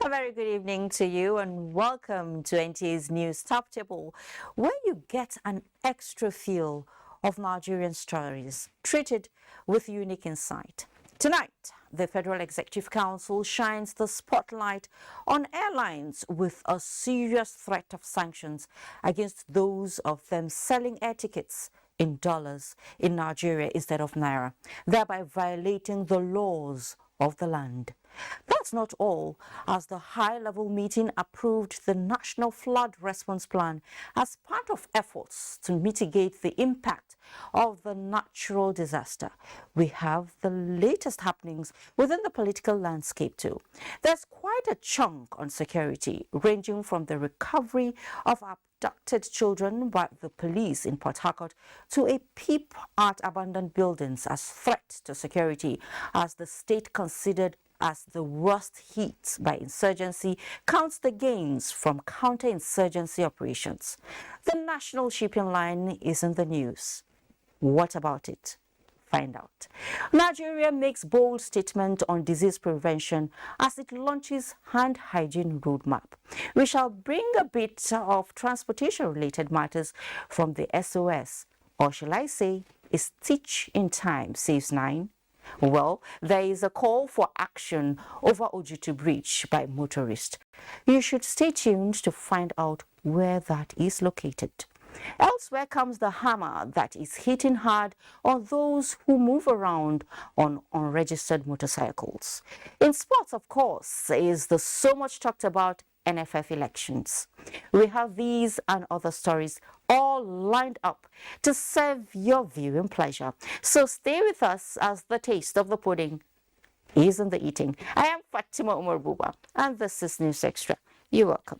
A very good evening to you and welcome to NTA's News Top Table, where you get an extra feel of Nigerian stories treated with unique insight. Tonight, the Federal Executive Council shines the spotlight on airlines with a serious threat of sanctions against those of them selling air tickets in dollars in Nigeria instead of naira, thereby violating the laws of the land. That's not all, as the high-level meeting approved the National Flood Response Plan as part of efforts to mitigate the impact of the natural disaster. We have the latest happenings within the political landscape too. There's quite a chunk on security, ranging from the recovery of abducted children by the police in Port Harcourt to a peep at abandoned buildings as threat to security, as the state considered as the worst hit by insurgency counts the gains from counter-insurgency operations. The national shipping line is in the news. What about it? Find out. Nigeria makes bold statement on disease prevention as it launches hand hygiene roadmap. We shall bring a bit of transportation-related matters from the SOS, or shall I say, a stitch in time saves 9. Well, there is a call for action over Ojutu Bridge by motorists. You should stay tuned to find out where that is located. Elsewhere comes the hammer that is hitting hard on those who move around on unregistered motorcycles. In sports, of course, is the so much talked about NFF elections. We have these and other stories all lined up to serve your viewing pleasure. So stay with us as the taste of the pudding is in the eating. I am Fatima Umar Buba, and this is News Extra. You're welcome.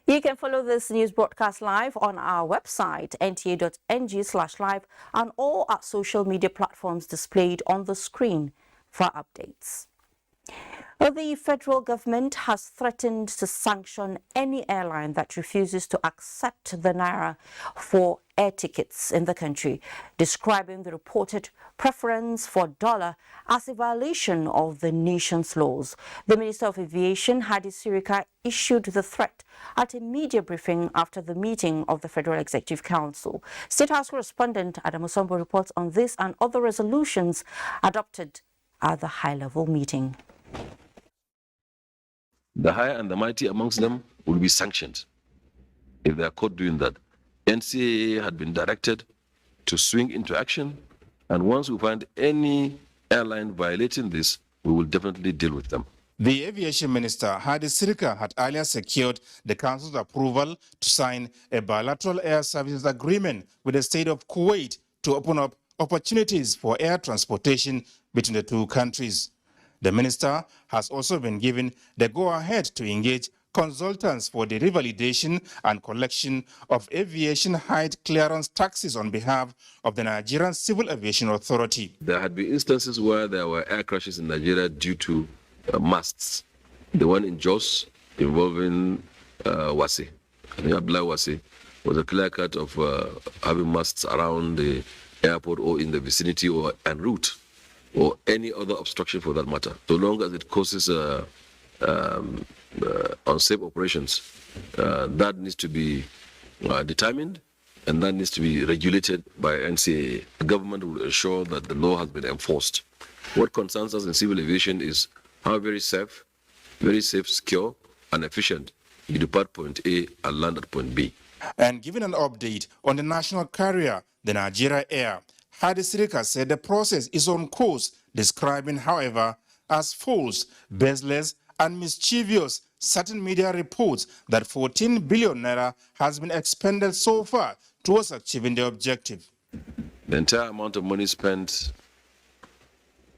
You can follow this news broadcast live on our website, nta.ng/live, and all our social media platforms displayed on the screen for updates. The federal government has threatened to sanction any airline that refuses to accept the naira for air tickets in the country, describing the reported preference for dollar as a violation of the nation's laws. The Minister of Aviation, Hadi Sirika, issued the threat at a media briefing after the meeting of the Federal Executive Council. State House correspondent Adam Osombo reports on this and other resolutions adopted at the high-level meeting. The high and the mighty amongst them will be sanctioned if they are caught doing that. NCAA had been directed to swing into action, and once we find any airline violating this, we will definitely deal with them. The Aviation Minister, Hadi Sirika, had earlier secured the Council's approval to sign a bilateral air services agreement with the state of Kuwait to open up opportunities for air transportation between the two countries. The minister has also been given the go-ahead to engage consultants for the revalidation and collection of aviation height clearance taxes on behalf of the Nigerian Civil Aviation Authority. There had been instances where there were air crashes in Nigeria due to masts. The one in Jos involving Wasi, Abdullah Wasi, was a clear cut of having masts around the airport or in the vicinity or en route, or any other obstruction for that matter, so long as it causes unsafe operations. That needs to be determined, and that needs to be regulated by NCAA. The government will ensure that the law has been enforced. What concerns us in civil aviation is how very safe, secure, and efficient you depart point A and land at point B. And giving an update on the national carrier, the Nigeria Air, Hadi Sirika said the process is on course, describing, however, as false, baseless, and mischievous certain media reports that 14 billion naira has been expended so far towards achieving the objective. The entire amount of money spent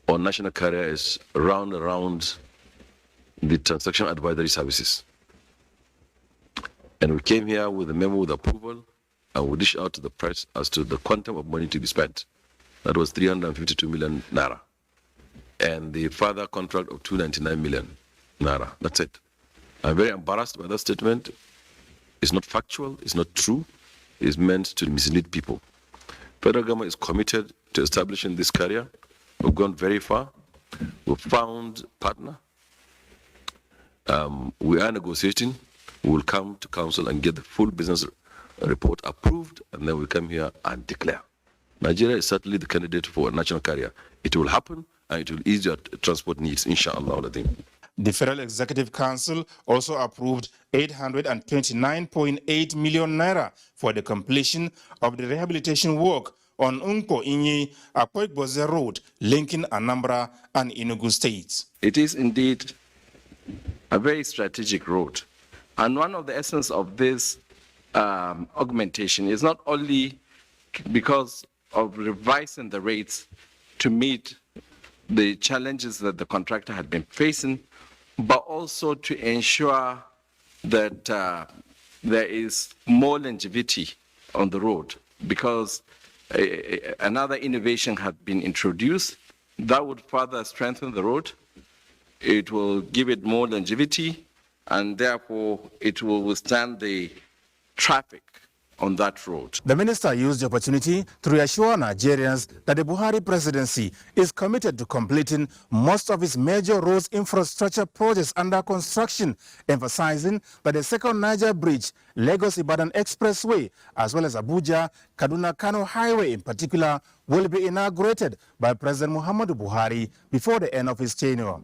on national carrier is around the transaction advisory services. And we came here with a memo with approval, and we dished out to the press as to the quantum of money to be spent. That was 352 million naira. And the further contract of 299 million naira. That's it. I'm very embarrassed by that statement. It's not factual, it's not true. It's meant to mislead people. Federal government is committed to establishing this carrier. We've gone very far. We've found partner. We are negotiating. We will come to council and get the full business report approved, and then we come here and declare. Nigeria is certainly the candidate for a national carrier. It will happen, and it will ease your transport needs, inshallah, I think. The Federal Executive Council also approved 829.8 million naira for the completion of the rehabilitation work on Unko Inyi Apoigboze Road, linking Anambra and Enugu states. It is indeed a very strategic road. And one of the essence of this augmentation is not only because of revising the rates to meet the challenges that the contractor had been facing, but also to ensure that there is more longevity on the road, because another innovation had been introduced that would further strengthen the road. It will give it more longevity, and therefore it will withstand the traffic on that road. The minister used the opportunity to reassure Nigerians that the Buhari presidency is committed to completing most of its major roads infrastructure projects under construction, emphasizing that the second Niger Bridge, Lagos-Ibadan Expressway, as well as Abuja, Kaduna-Kano Highway in particular, will be inaugurated by President Muhammadu Buhari before the end of his tenure.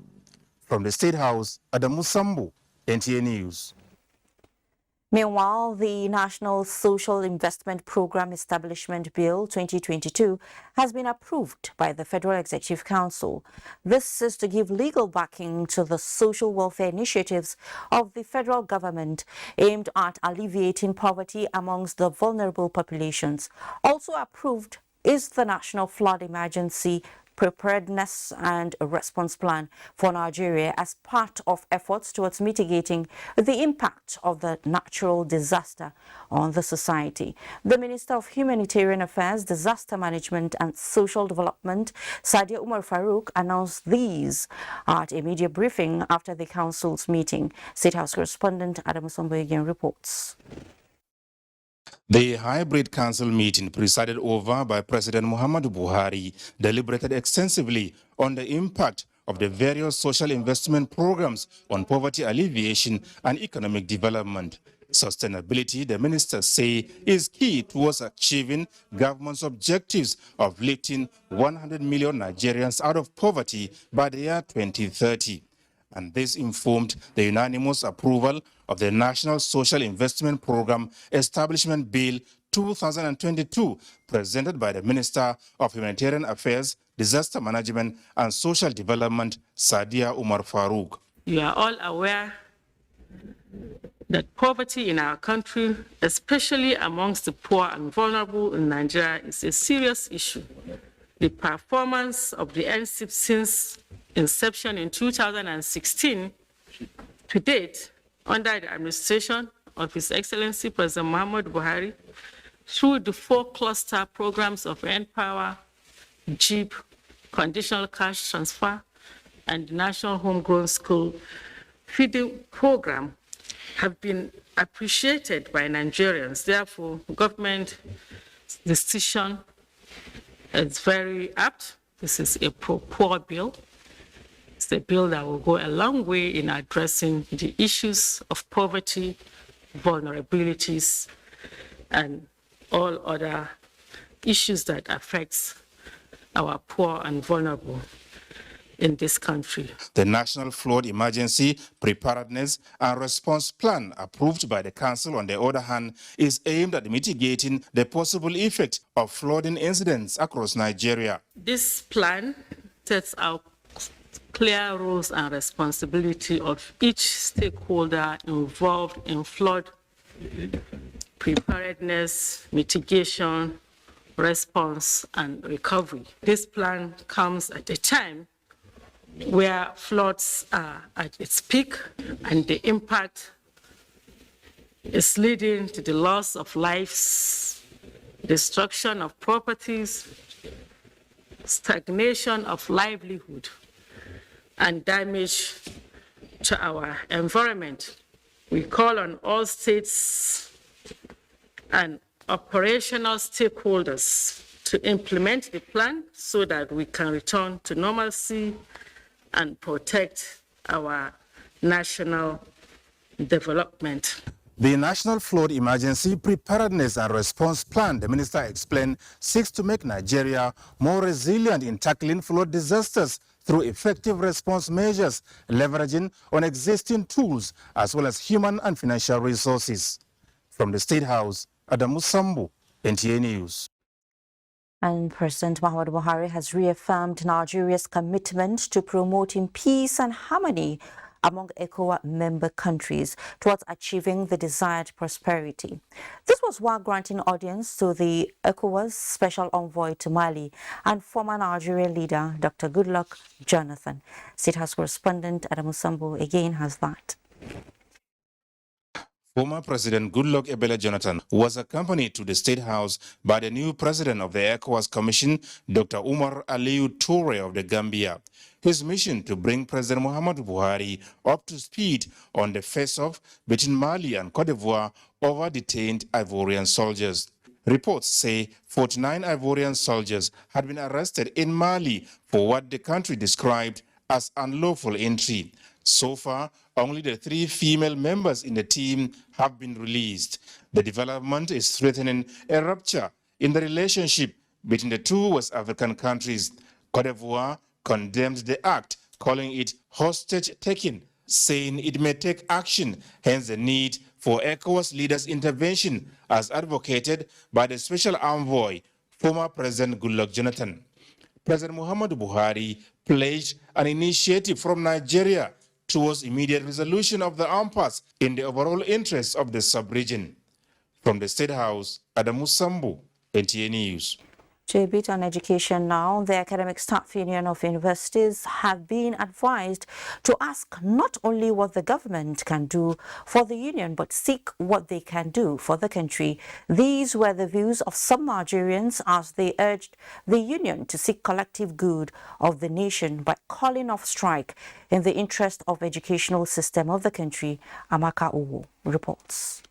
From the State House, Adamu Sambu, NTA News. Meanwhile, the National Social Investment Program Establishment Bill 2022 has been approved by the Federal Executive Council. This is to give legal backing to the social welfare initiatives of the federal government aimed at alleviating poverty amongst the vulnerable populations. Also approved is the National Flood Emergency Preparedness and Response Plan for Nigeria as part of efforts towards mitigating the impact of the natural disaster on the society. The Minister of Humanitarian Affairs, Disaster Management and Social Development, Sadia Umar Farouk, announced these at a media briefing after the council's meeting. State House correspondent Adam Sombo again reports. The hybrid council meeting, presided over by President Muhammadu Buhari, deliberated extensively on the impact of the various social investment programs on poverty alleviation and economic development. Sustainability, the ministers say, is key towards achieving government's objectives of lifting 100 million Nigerians out of poverty by the year 2030. And this informed the unanimous approval of the National Social Investment Program Establishment Bill 2022, presented by the Minister of Humanitarian Affairs, Disaster Management and Social Development, Sadia Umar Farouk. You are all aware that poverty in our country, especially amongst the poor and vulnerable in Nigeria, is a serious issue. The performance of the NCIP since inception in 2016 to date, under the administration of His Excellency President Muhammadu Buhari, through the 4 cluster programs of N-Power, JIP, Conditional Cash Transfer, and the National Homegrown School Feeding Program, have been appreciated by Nigerians. Therefore, government decision is very apt. This is a pro-poor bill. It's a bill that will go a long way in addressing the issues of poverty, vulnerabilities, and all other issues that affect our poor and vulnerable in this country. The National Flood Emergency Preparedness and Response Plan, approved by the Council, on the other hand, is aimed at mitigating the possible effect of flooding incidents across Nigeria. This plan sets out clear roles and responsibility of each stakeholder involved in flood preparedness, mitigation, response, and recovery. This plan comes at a time where floods are at its peak and the impact is leading to the loss of lives, destruction of properties, stagnation of livelihood, and damage to our environment. We call on all states and operational stakeholders to implement the plan so that we can return to normalcy and protect our national development. The National Flood Emergency Preparedness and Response Plan, the minister explained, seeks to make Nigeria more resilient in tackling flood disasters through effective response measures, leveraging on existing tools as well as human and financial resources. From the State House, Adamu Sambu, NTA News. And President Muhammadu Buhari has reaffirmed Nigeria's commitment to promoting peace and harmony among ECOWAS member countries towards achieving the desired prosperity. This was while granting audience to the ECOWAS Special Envoy to Mali and former Nigerian leader Dr. Goodluck Jonathan. State House correspondent Adamu Sambu again has that. Former President Goodluck Ebele Jonathan was accompanied to the State House by the new president of the ECOWAS Commission, Dr. Umar Aliyu Toure of the Gambia. His mission to bring President Muhammadu Buhari up to speed on the face-off between Mali and Cote d'Ivoire over detained Ivorian soldiers. Reports say 49 Ivorian soldiers had been arrested in Mali for what the country described as unlawful entry. So far, only the 3 female members in the team have been released. The development is threatening a rupture in the relationship between the 2 West African countries. Cote d'Ivoire condemned the act, calling it hostage-taking, saying it may take action, hence the need for ECOWAS leaders' intervention, as advocated by the Special Envoy, former President Goodluck Jonathan. President Muhammadu Buhari pledged an initiative from Nigeria towards immediate resolution of the impasse in the overall interests of the sub-region. From the State House, Adamu Sambu, NTA News. To a bit on education now, the Academic Staff Union of Universities have been advised to ask not only what the government can do for the union, but seek what they can do for the country. These were the views of some Nigerians as they urged the union to seek collective good of the nation by calling off strike in the interest of educational system of the country. Amaka Uwu reports.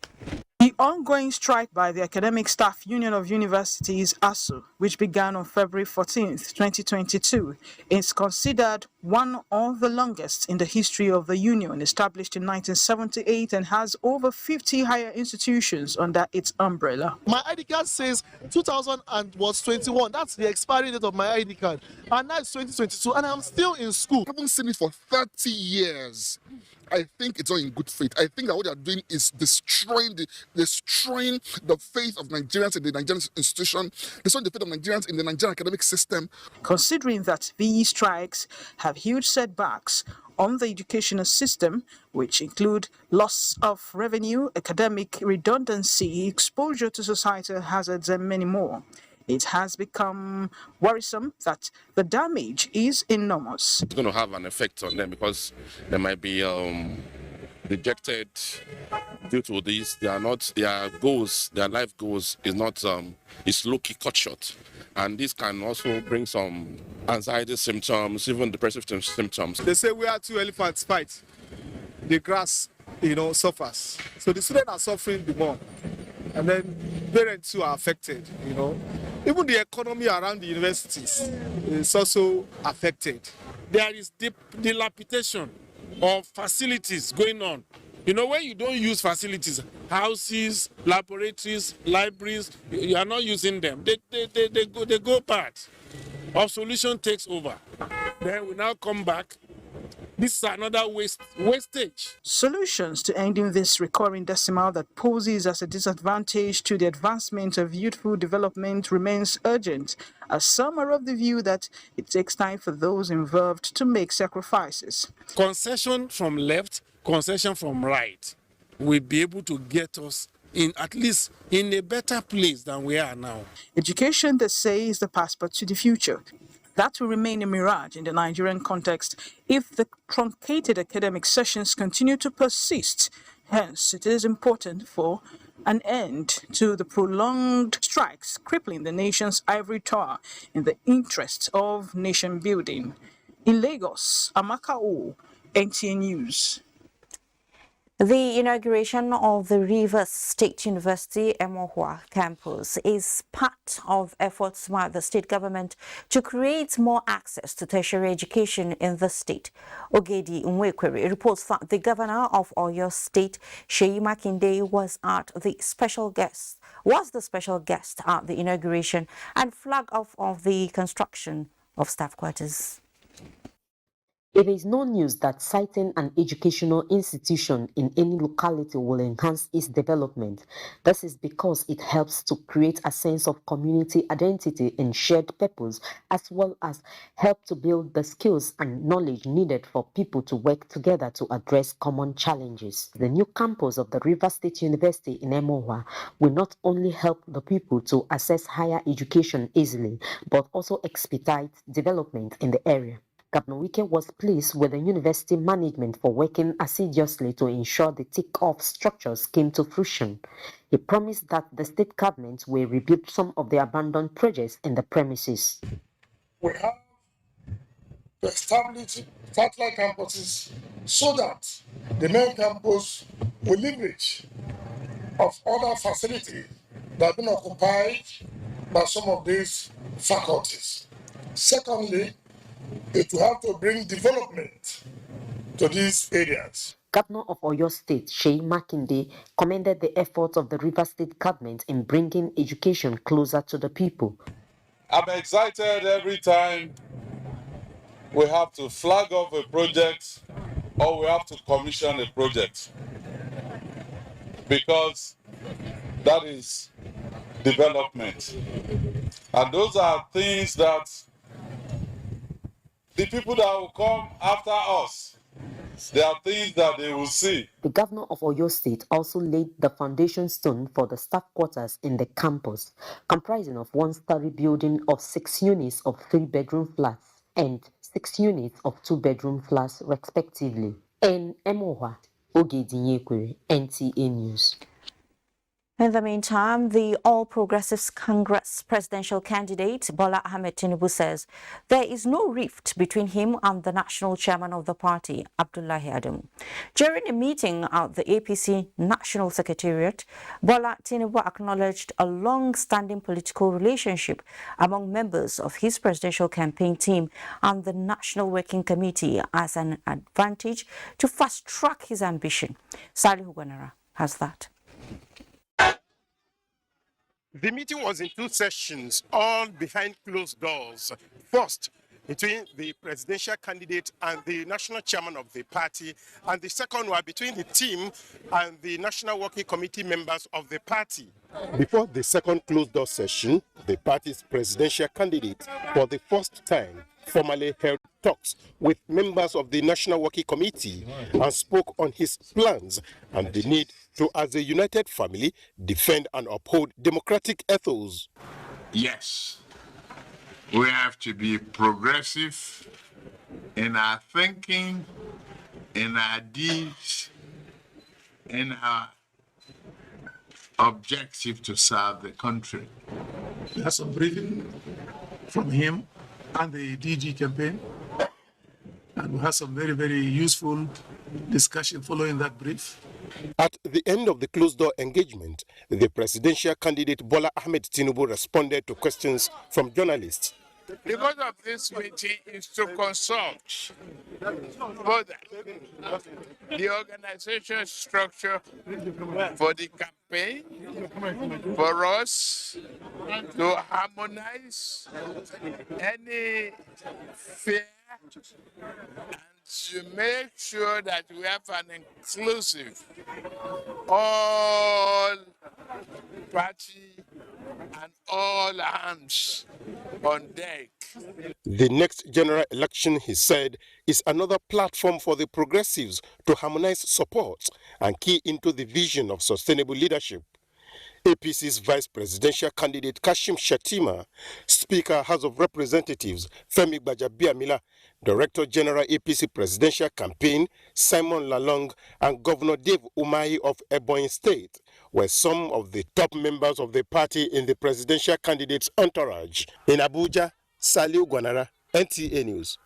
The ongoing strike by the Academic Staff Union of Universities, ASU, which began on February 14, 2022, is considered one of the longest in the history of the union, established in 1978 and has over 50 higher institutions under its umbrella. My ID card says 2021. That's the expiry date of my ID card. And now it's 2022 and I'm still in school. I haven't seen it for 30 years. I think it's all in good faith. I think that what they are doing is destroying the faith of Nigerians in the Nigerian institution, destroying the faith of Nigerians in the Nigerian academic system. Considering that these strikes have huge setbacks on the educational system, which include loss of revenue, academic redundancy, exposure to societal hazards, and many more, it has become worrisome that the damage is enormous. It's going to have an effect on them because they might be rejected due to this. They are not, their goals, their life goals is not, is low-key cut short. And this can also bring some anxiety symptoms, even depressive symptoms. They say where 2 elephants fight, the grass, suffers. So the students are suffering the more. And then parents too are affected, Even the economy around the universities is also affected. There is dilapidation of facilities going on. When you don't use facilities, houses, laboratories, libraries, you are not using them. They go bad. Our solution takes over. Then we now come back. This is another wastage. Solutions to ending this recurring decimal that poses as a disadvantage to the advancement of youthful development remains urgent, as some are of the view that it takes time for those involved to make sacrifices. Concession from left, concession from right will be able to get us at least in a better place than we are now. Education, they say, is the passport to the future. That will remain a mirage in the Nigerian context if the truncated academic sessions continue to persist. Hence, it is important for an end to the prolonged strikes crippling the nation's ivory tower in the interests of nation building. In Lagos, Amaka O, NTA News. The inauguration of the Rivers State University Emohua campus is part of efforts by the state government to create more access to tertiary education in the state. Ogedi Nwekwere reports that the governor of Oyo State, Seyi Makinde, was the special guest at the inauguration and flag off of the construction of staff quarters. It is no news that citing an educational institution in any locality will enhance its development. This is because it helps to create a sense of community identity and shared purpose, as well as help to build the skills and knowledge needed for people to work together to address common challenges. The new campus of the Rivers State University in Emohua will not only help the people to access higher education easily, but also expedite development in the area. Governor Wike was pleased with the university management for working assiduously to ensure the take-off structures came to fruition. He promised that the state government will rebuild some of the abandoned projects in the premises. We have to establish satellite campuses so that the main campus will leverage of other facilities that have been occupied by some of these faculties. Secondly, it will have to bring development to these areas. Governor of Oyo State, Seyi Makinde, commended the efforts of the Rivers State government in bringing education closer to the people. I'm excited every time we have to flag off a project or we have to commission a project, because that is development. And those are things that the people that will come after us, there are things that they will see. The governor of Oyo State also laid the foundation stone for the staff quarters in the campus, comprising of one-story building of 6 units of 3-bedroom flats and 6 units of 2-bedroom flats, respectively. In Emohua, Ogedi Nwekwere, NTA News. In the meantime, the All Progressives Congress presidential candidate Bola Ahmed Tinubu says there is no rift between him and the national chairman of the party, Abdullahi Adamu. During a meeting at the APC National Secretariat, Bola Tinubu acknowledged a long-standing political relationship among members of his presidential campaign team and the National Working Committee as an advantage to fast-track his ambition. Salihu Gwanara has that. The meeting was in 2 sessions, all behind closed doors. First, between the presidential candidate and the national chairman of the party, and the second one between the team and the National Working Committee members of the party. Before the second closed-door session, the party's presidential candidate, for the first time, formally held talks with members of the National Working Committee and spoke on his plans and the need to, as a united family, defend and uphold democratic ethos. Yes, we have to be progressive in our thinking, in our deeds, in our objective to serve the country. There's some briefing from him and the DG campaign, and we had some very, very useful discussion following that brief. At the end of the closed-door engagement, the presidential candidate Bola Ahmed Tinubu responded to questions from journalists. The purpose of this meeting is to consult both the organization structure for the campaign, for us to harmonize any fear and to make sure that we have an inclusive, all party and all hands on deck. The next general election, he said, is another platform for the progressives to harmonize support and key into the vision of sustainable leadership. APC's vice presidential candidate Kashim Shettima, Speaker House of Representatives Femi Gbajabiamila, Director General APC Presidential Campaign Simon Lalong, and Governor Dave Umahi of Ebonyi State were some of the top members of the party in the presidential candidate's entourage. In Abuja, Salihu Gwanara, NTA News.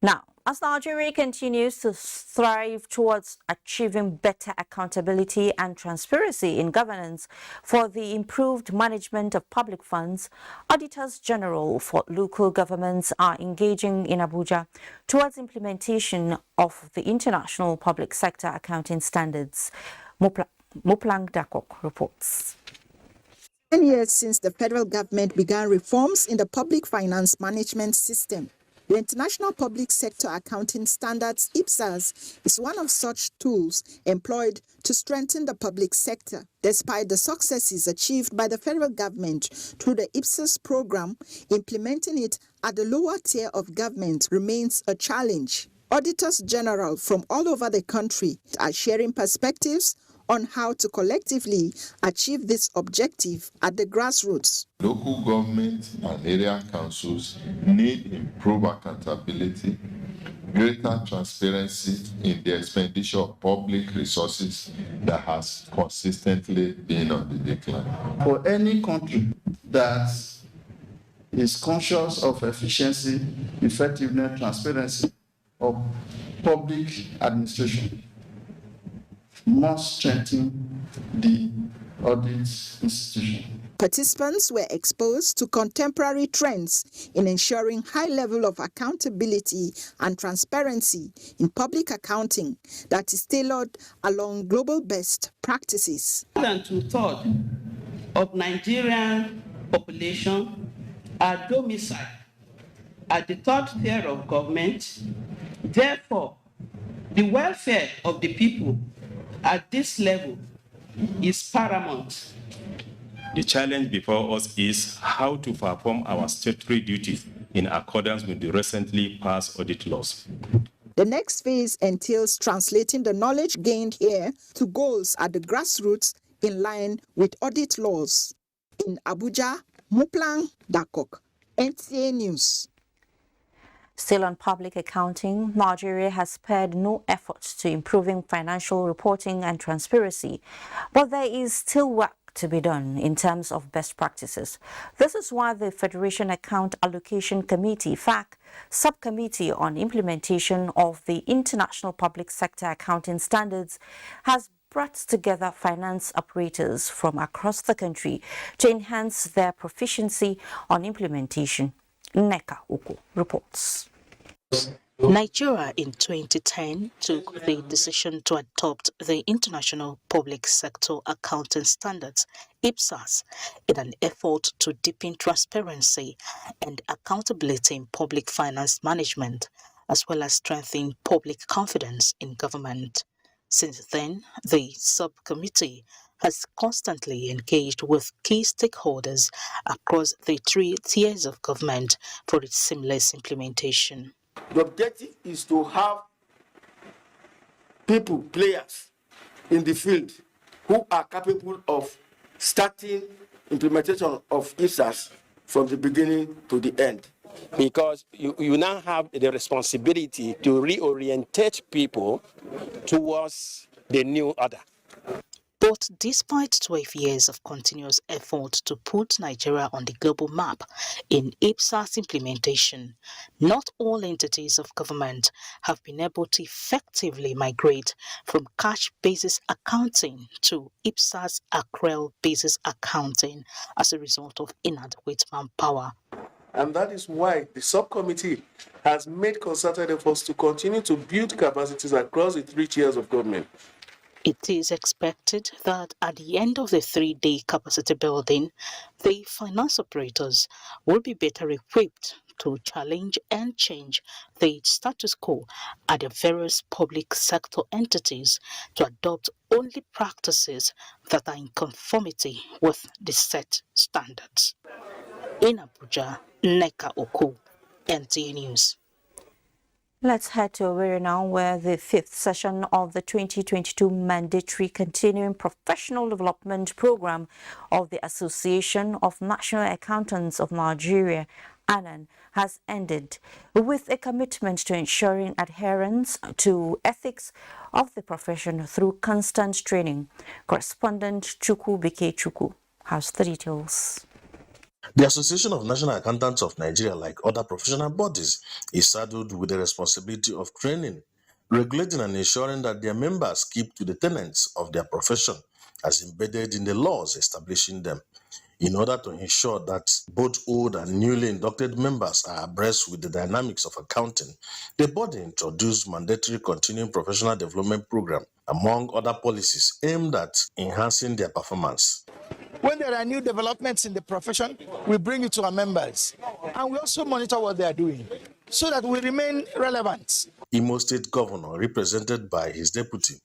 Now, As Nigeria continues to strive towards achieving better accountability and transparency in governance for the improved management of public funds, Auditors General for local governments are engaging in Abuja towards implementation of the International Public Sector Accounting Standards. Moplang Dakok reports. 10 years since the federal government began reforms in the public finance management system, the International Public Sector Accounting Standards (IPSAS) is one of such tools employed to strengthen the public sector. Despite the successes achieved by the federal government through the IPSAS program, implementing it at the lower tier of government remains a challenge. Auditors General from all over the country are sharing perspectives on how to collectively achieve this objective at the grassroots. Local government and area councils need improved accountability, greater transparency in the expenditure of public resources that has consistently been on the decline. For any country that is conscious of efficiency, effectiveness, transparency of public administration, must strengthen the audit institution. Participants were exposed to contemporary trends in ensuring high level of accountability and transparency in public accounting that is tailored along global best practices. More than 2/3 of Nigerian population are domiciled at the third tier of government. Therefore, the welfare of the people at this level is paramount. The challenge before us is how to perform our statutory duties in accordance with the recently passed audit laws. The next phase entails translating the knowledge gained here to goals at the grassroots in line with audit laws. In Abuja, Moplang Dakok, NTA News. Still on public accounting, Nigeria has spared no effort to improving financial reporting and transparency, but there is still work to be done in terms of best practices. This is why the Federation Account Allocation Committee, FAC, Subcommittee on Implementation of the International Public Sector Accounting Standards, has brought together finance operators from across the country to enhance their proficiency on implementation. Neka Uku reports. Nigeria in 2010 took the decision to adopt the International Public Sector Accounting Standards, IPSAS, in an effort to deepen transparency and accountability in public finance management, as well as strengthen public confidence in government. Since then, the subcommittee has constantly engaged with key stakeholders across the 3 tiers of government for its seamless implementation. The objective is to have people, players in the field who are capable of starting implementation of IPSAS from the beginning to the end. Because you now have the responsibility to reorientate people towards the new order. But despite 12 years of continuous effort to put Nigeria on the global map in IPSAS implementation, not all entities of government have been able to effectively migrate from cash-basis accounting to IPSAS accrual-basis accounting as a result of inadequate manpower. And that is why the subcommittee has made concerted efforts to continue to build capacities across the 3 tiers of government. It is expected that at the end of the 3-day capacity building, the finance operators will be better equipped to challenge and change the status quo at the various public sector entities to adopt only practices that are in conformity with the set standards. In Abuja, Neka Oku, NTA News. Let's head to Owerri now, where the 5th session of the 2022 mandatory continuing professional development program of the Association of National Accountants of Nigeria, ANAN, has ended with a commitment to ensuring adherence to ethics of the profession through constant training. Correspondent Chukwu Bike Chukwu has the details. The Association of National Accountants of Nigeria, like other professional bodies, is saddled with the responsibility of training, regulating and ensuring that their members keep to the tenets of their profession as embedded in the laws establishing them. In order to ensure that both old and newly inducted members are abreast with the dynamics of accounting, the body introduced mandatory continuing professional development program, among other policies aimed at enhancing their performance. When there are new developments in the profession, we bring it to our members, and we also monitor what they are doing so that we remain relevant. Imo State Governor, represented by his deputy,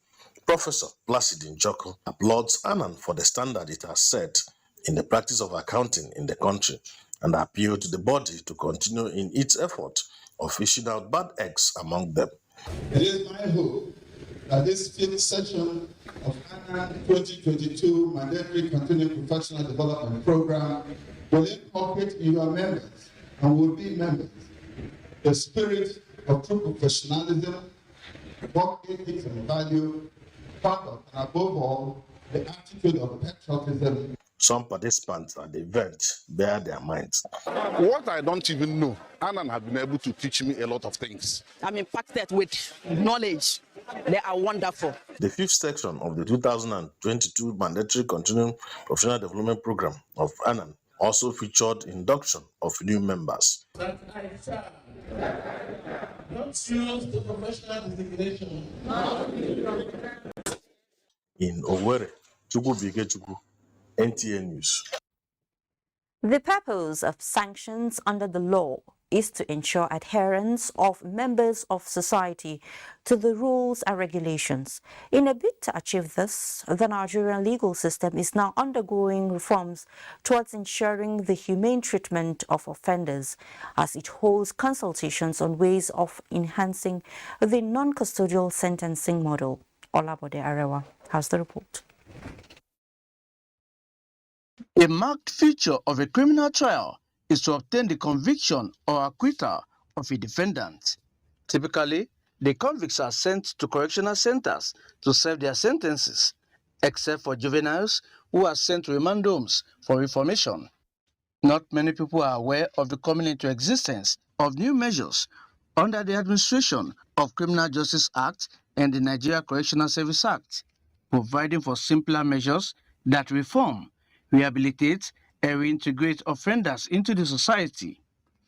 Professor Placid Njoku, applauds Annan for the standard it has set in the practice of accounting in the country and appealed to the body to continue in its effort of fishing out bad eggs among them. It is my hope that this fifth session of ANAN 2022 Mandatory Continuing Professional Development Program will incorporate in your members and will be members the spirit of true professionalism, work ethics and value, conduct, and above all, the attitude of patriotism. Some participants at the event bear their minds. What I don't even know, Annan have been able to teach me a lot of things. I'm impacted with knowledge. They are wonderful. The fifth section of the 2022 Mandatory Continuing Professional Development Program of ANAN also featured induction of new members. That I shall not use the professional designation. In Owerri, Chukwubike Chukwu, NTA News. The purpose of sanctions under the law is to ensure adherence of members of society to the rules and regulations. In a bid to achieve this, the Nigerian legal system is now undergoing reforms towards ensuring the humane treatment of offenders, as it holds consultations on ways of enhancing the non-custodial sentencing model. Olabode Arewa has the report. A marked feature of a criminal trial is to obtain the conviction or acquittal of a defendant. Typically, the convicts are sent to correctional centers to serve their sentences, except for juveniles who are sent to remand homes for reformation. Not many people are aware of the coming into existence of new measures under the administration of Criminal Justice Act and the Nigeria Correctional Service Act, providing for simpler measures that reform, rehabilitate, and reintegrate offenders into the society.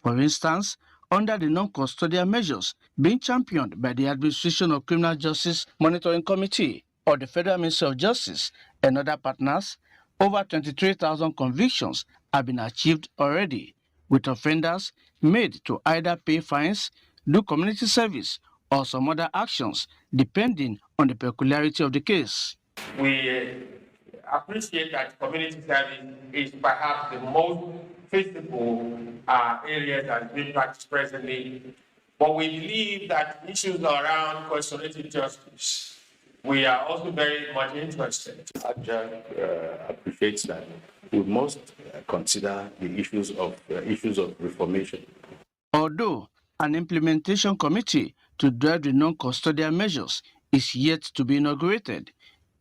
For instance, under the non-custodial measures being championed by the administration of Criminal Justice Monitoring Committee or the Federal Ministry of Justice and other partners, over 23,000 convictions have been achieved already, with offenders made to either pay fines, do community service, or some other actions, depending on the peculiarity of the case. We appreciate that community service is perhaps the most visible area that is being practiced presently, but we believe that issues around restorative justice, we are also very much interested. Abuja appreciates that we must consider the issues of reformation. Although an implementation committee to drive the non-custodial measures is yet to be inaugurated,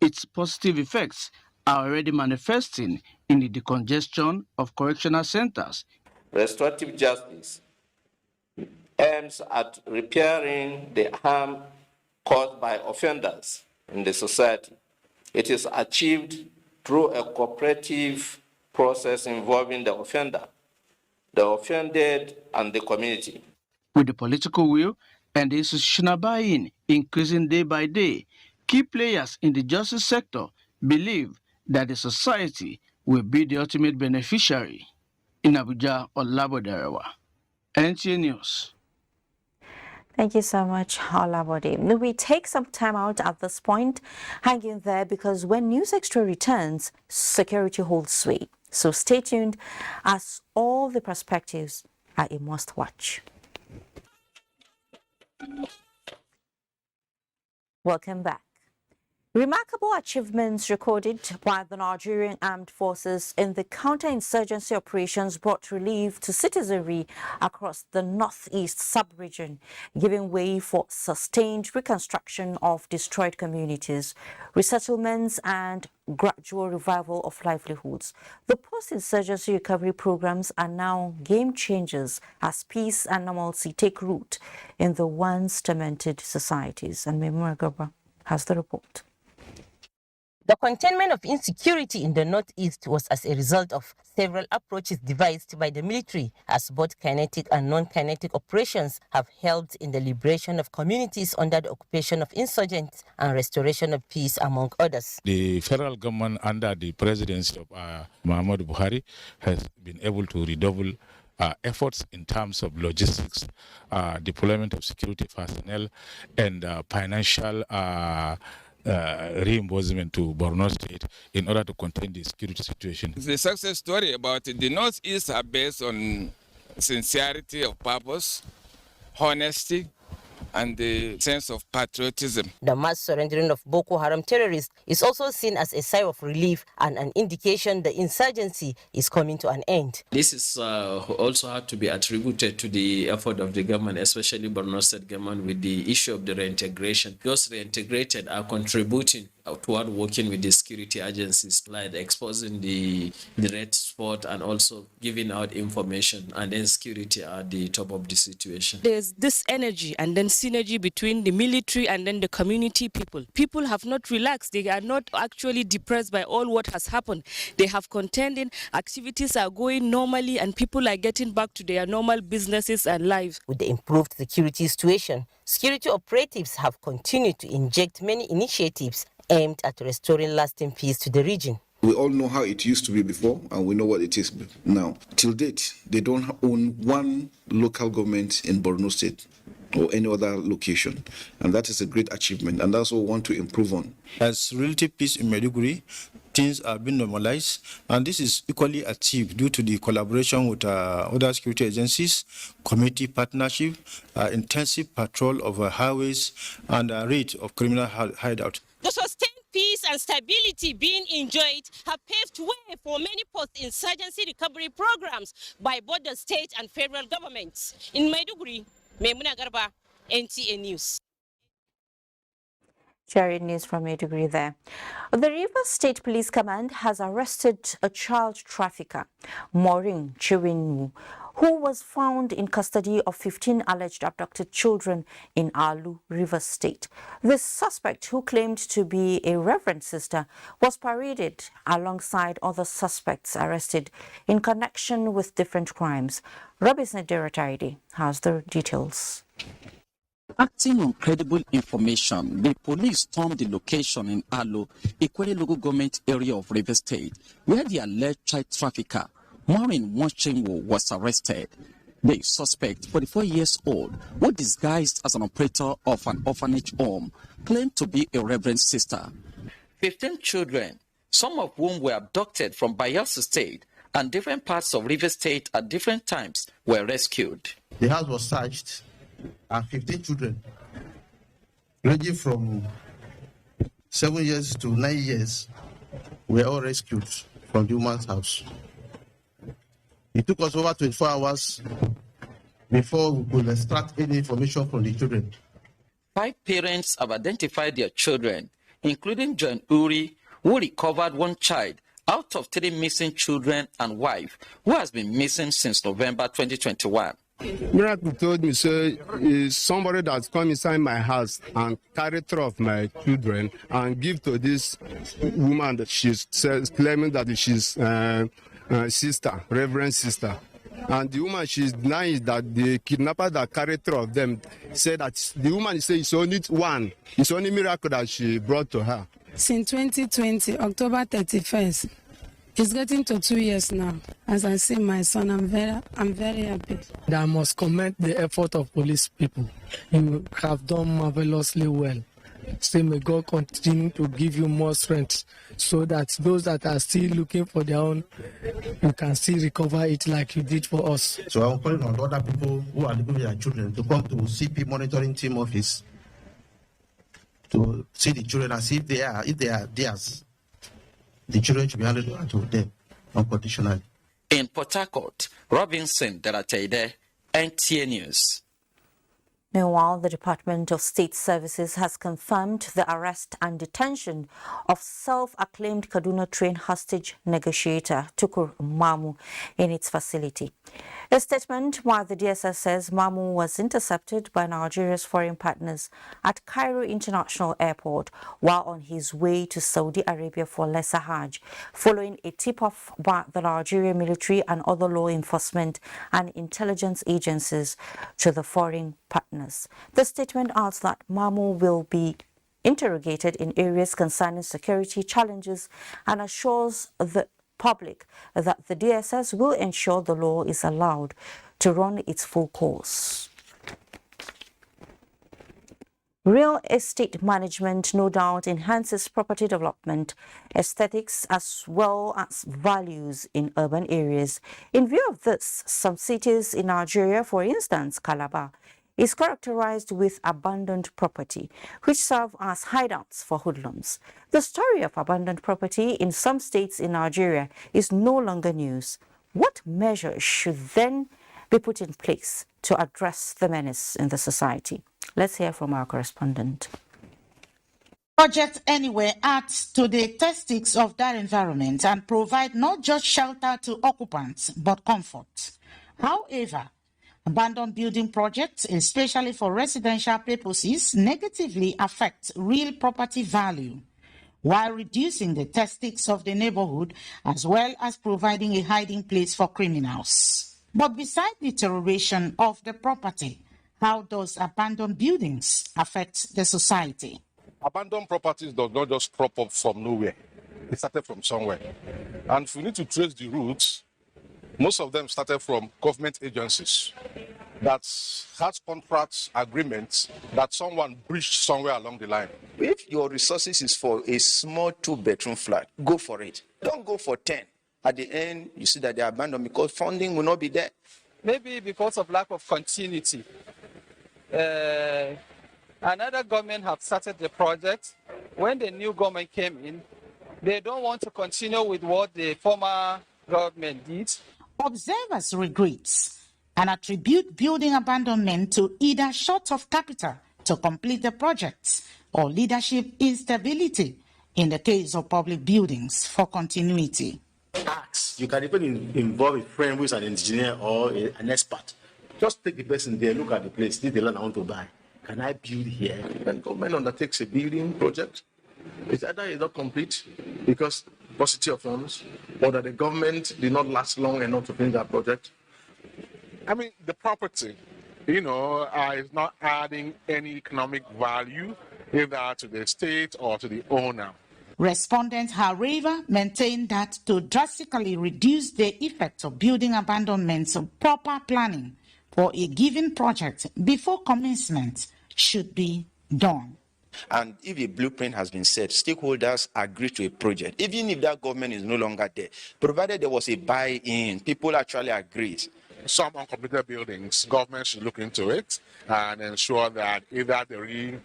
its positive effects are already manifesting in the decongestion of correctional centers. Restorative justice aims at repairing the harm caused by offenders in the society. It is achieved through a cooperative process involving the offender, the offended, and the community. With the political will and the institutional buy-in increasing day by day, key players in the justice sector believe that the society will be the ultimate beneficiary. In Abuja, Olabode Arewa, NTA News. Thank you so much, Olabode. We take some time out at this point. Hang in there, because when News Extra returns, security holds sway. So stay tuned, as all the perspectives are a must watch. Welcome back. Remarkable achievements recorded by the Nigerian armed forces in the counter-insurgency operations brought relief to citizenry across the northeast sub-region, giving way for sustained reconstruction of destroyed communities, resettlements and gradual revival of livelihoods. The post-insurgency recovery programs are now game changers as peace and normalcy take root in the once tormented societies. And Memura Gaba has the report. The containment of insecurity in the northeast was as a result of several approaches devised by the military, as both kinetic and non-kinetic operations have helped in the liberation of communities under the occupation of insurgents and restoration of peace, among others. The federal government under the presidency of Muhammadu Buhari has been able to redouble efforts in terms of logistics, deployment of security personnel, and financial reimbursement to Borno State in order to contain the security situation. The success story about the Northeast are based on sincerity of purpose, honesty, and the sense of patriotism. The mass surrendering of Boko Haram terrorists is also seen as a sign of relief and an indication the insurgency is coming to an end. This is also had to be attributed to the effort of the government, especially Borno State government, with the issue of the reintegration. Those reintegrated are contributing toward working with the security agencies, like exposing the red spot and also giving out information, and then security at the top of the situation. There's this energy and then synergy between the military and then the community people. People have not relaxed. They are not actually depressed by all what has happened. They have contended, activities are going normally, and people are getting back to their normal businesses and lives. With the improved security situation, security operatives have continued to inject many initiatives aimed at restoring lasting peace to the region. We all know how it used to be before, and we know what it is now. Till date, they don't own one local government in Borno State or any other location, and that is a great achievement, and that's what we want to improve on. As relative peace in Maiduguri, things are being normalized, and this is equally achieved due to the collaboration with other security agencies, community partnership, intensive patrol of highways, and rate of criminal hideout. The sustained peace and stability being enjoyed have paved way for many post-insurgency recovery programs by both the state and federal governments. In Maiduguri, Memuna Garba, NTA News. Sharing news from Maiduguri there. The Rivers State Police Command has arrested a child trafficker, Maureen Chiwinwu, who was found in custody of 15 alleged abducted children in Alu, Rivers State. The suspect, who claimed to be a reverend sister, was paraded alongside other suspects arrested in connection with different crimes. Robinson Derataide has the details. Acting on credible information, the police stormed the location in Alu, Ikwere local government area of Rivers State, where the alleged child trafficker, Maureen Chiwinwu, was arrested. The suspect, 44 years old, who disguised as an operator of an orphanage home, claimed to be a reverend sister. 15 children, some of whom were abducted from Bayelsa State and different parts of Rivers State at different times, were rescued. The house was searched, and 15 children, ranging from 7 years to 9 years, were all rescued from the woman's house. It took us over 24 hours before we could extract any information from the children. 5 parents have identified their children, including John Uri, who recovered 1 child out of 3 missing children, and wife, who has been missing since November 2021. Miracle told me, so is somebody that's come inside my house and carry 3 of my children and give to this woman that she's claiming that she's sister, reverend sister. And the woman, she's denying that the kidnapper that carried 3 of them said that the woman says it's only 1. It's only miracle that she brought to her. Since 2020, October 31st, it's getting to 2 years now. As I see my son, I'm very happy. I must commend the effort of police people. You have done marvelously well. Say may God continue to give you more strength so that those that are still looking for their own, you can still recover it like you did for us. So I'm calling on other people who are looking for their children to come to CP monitoring team office to see the children as if they are theirs. The children should be handed over to them unconditionally. In Port Harcourt, Robinson Darateide, NTA News. Meanwhile, the Department of State Services has confirmed the arrest and detention of self-acclaimed Kaduna train hostage negotiator Tukur Mamu in its facility. A statement by the DSS says Mamu was intercepted by Nigeria's foreign partners at Cairo International Airport while on his way to Saudi Arabia for Lesser Hajj, following a tip-off by the Nigerian military and other law enforcement and intelligence agencies to the foreign partners. The statement adds that Mamu will be interrogated in areas concerning security challenges and assures the public that the DSS will ensure the law is allowed to run its full course. Real estate management no doubt enhances property development, aesthetics as well as values in urban areas. In view of this, some cities in Nigeria, for instance Calabar, is characterized with abandoned property, which serve as hideouts for hoodlums. The story of abandoned property in some states in Nigeria is no longer news. What measures should then be put in place to address the menace in the society? Let's hear from our correspondent. Project Anywhere adds to the aesthetics of that environment and provide not just shelter to occupants, but comfort. However, abandoned building projects, especially for residential purposes, negatively affect real property value, while reducing the aesthetics of the neighborhood as well as providing a hiding place for criminals. But besides the deterioration of the property, how does abandoned buildings affect the society? Abandoned properties does not just crop up from nowhere. It started from somewhere. And if we need to trace the roots, most of them started from government agencies that has contracts, agreements that someone breached somewhere along the line. If your resources is for a small 2-bedroom flat, go for it. Don't go for 10. At the end, you see that they are abandoned because funding will not be there. Maybe because of lack of continuity. Another government have started the project. When the new government came in, they don't want to continue with what the former government did. Observers regrets and attribute building abandonment to either short of capital to complete the projects or leadership instability in the case of public buildings for continuity. Ask. You can even involve a friend who is an engineer or an expert. Just take the person there, look at the place, this is the land I want to buy. Can I build here? When government undertakes a building project, it's either it's not complete because paucity of funds, or that the government did not last long enough to finish that project. I mean, the property, is not adding any economic value either to the state or to the owner. Respondents, however, maintain that to drastically reduce the effect of building abandonments, proper planning for a given project before commencement should be done. And if a blueprint has been set, stakeholders agree to a project, even if that government is no longer there, provided there was a buy-in, people actually agreed. Some uncompleted buildings, government should look into it and ensure that either they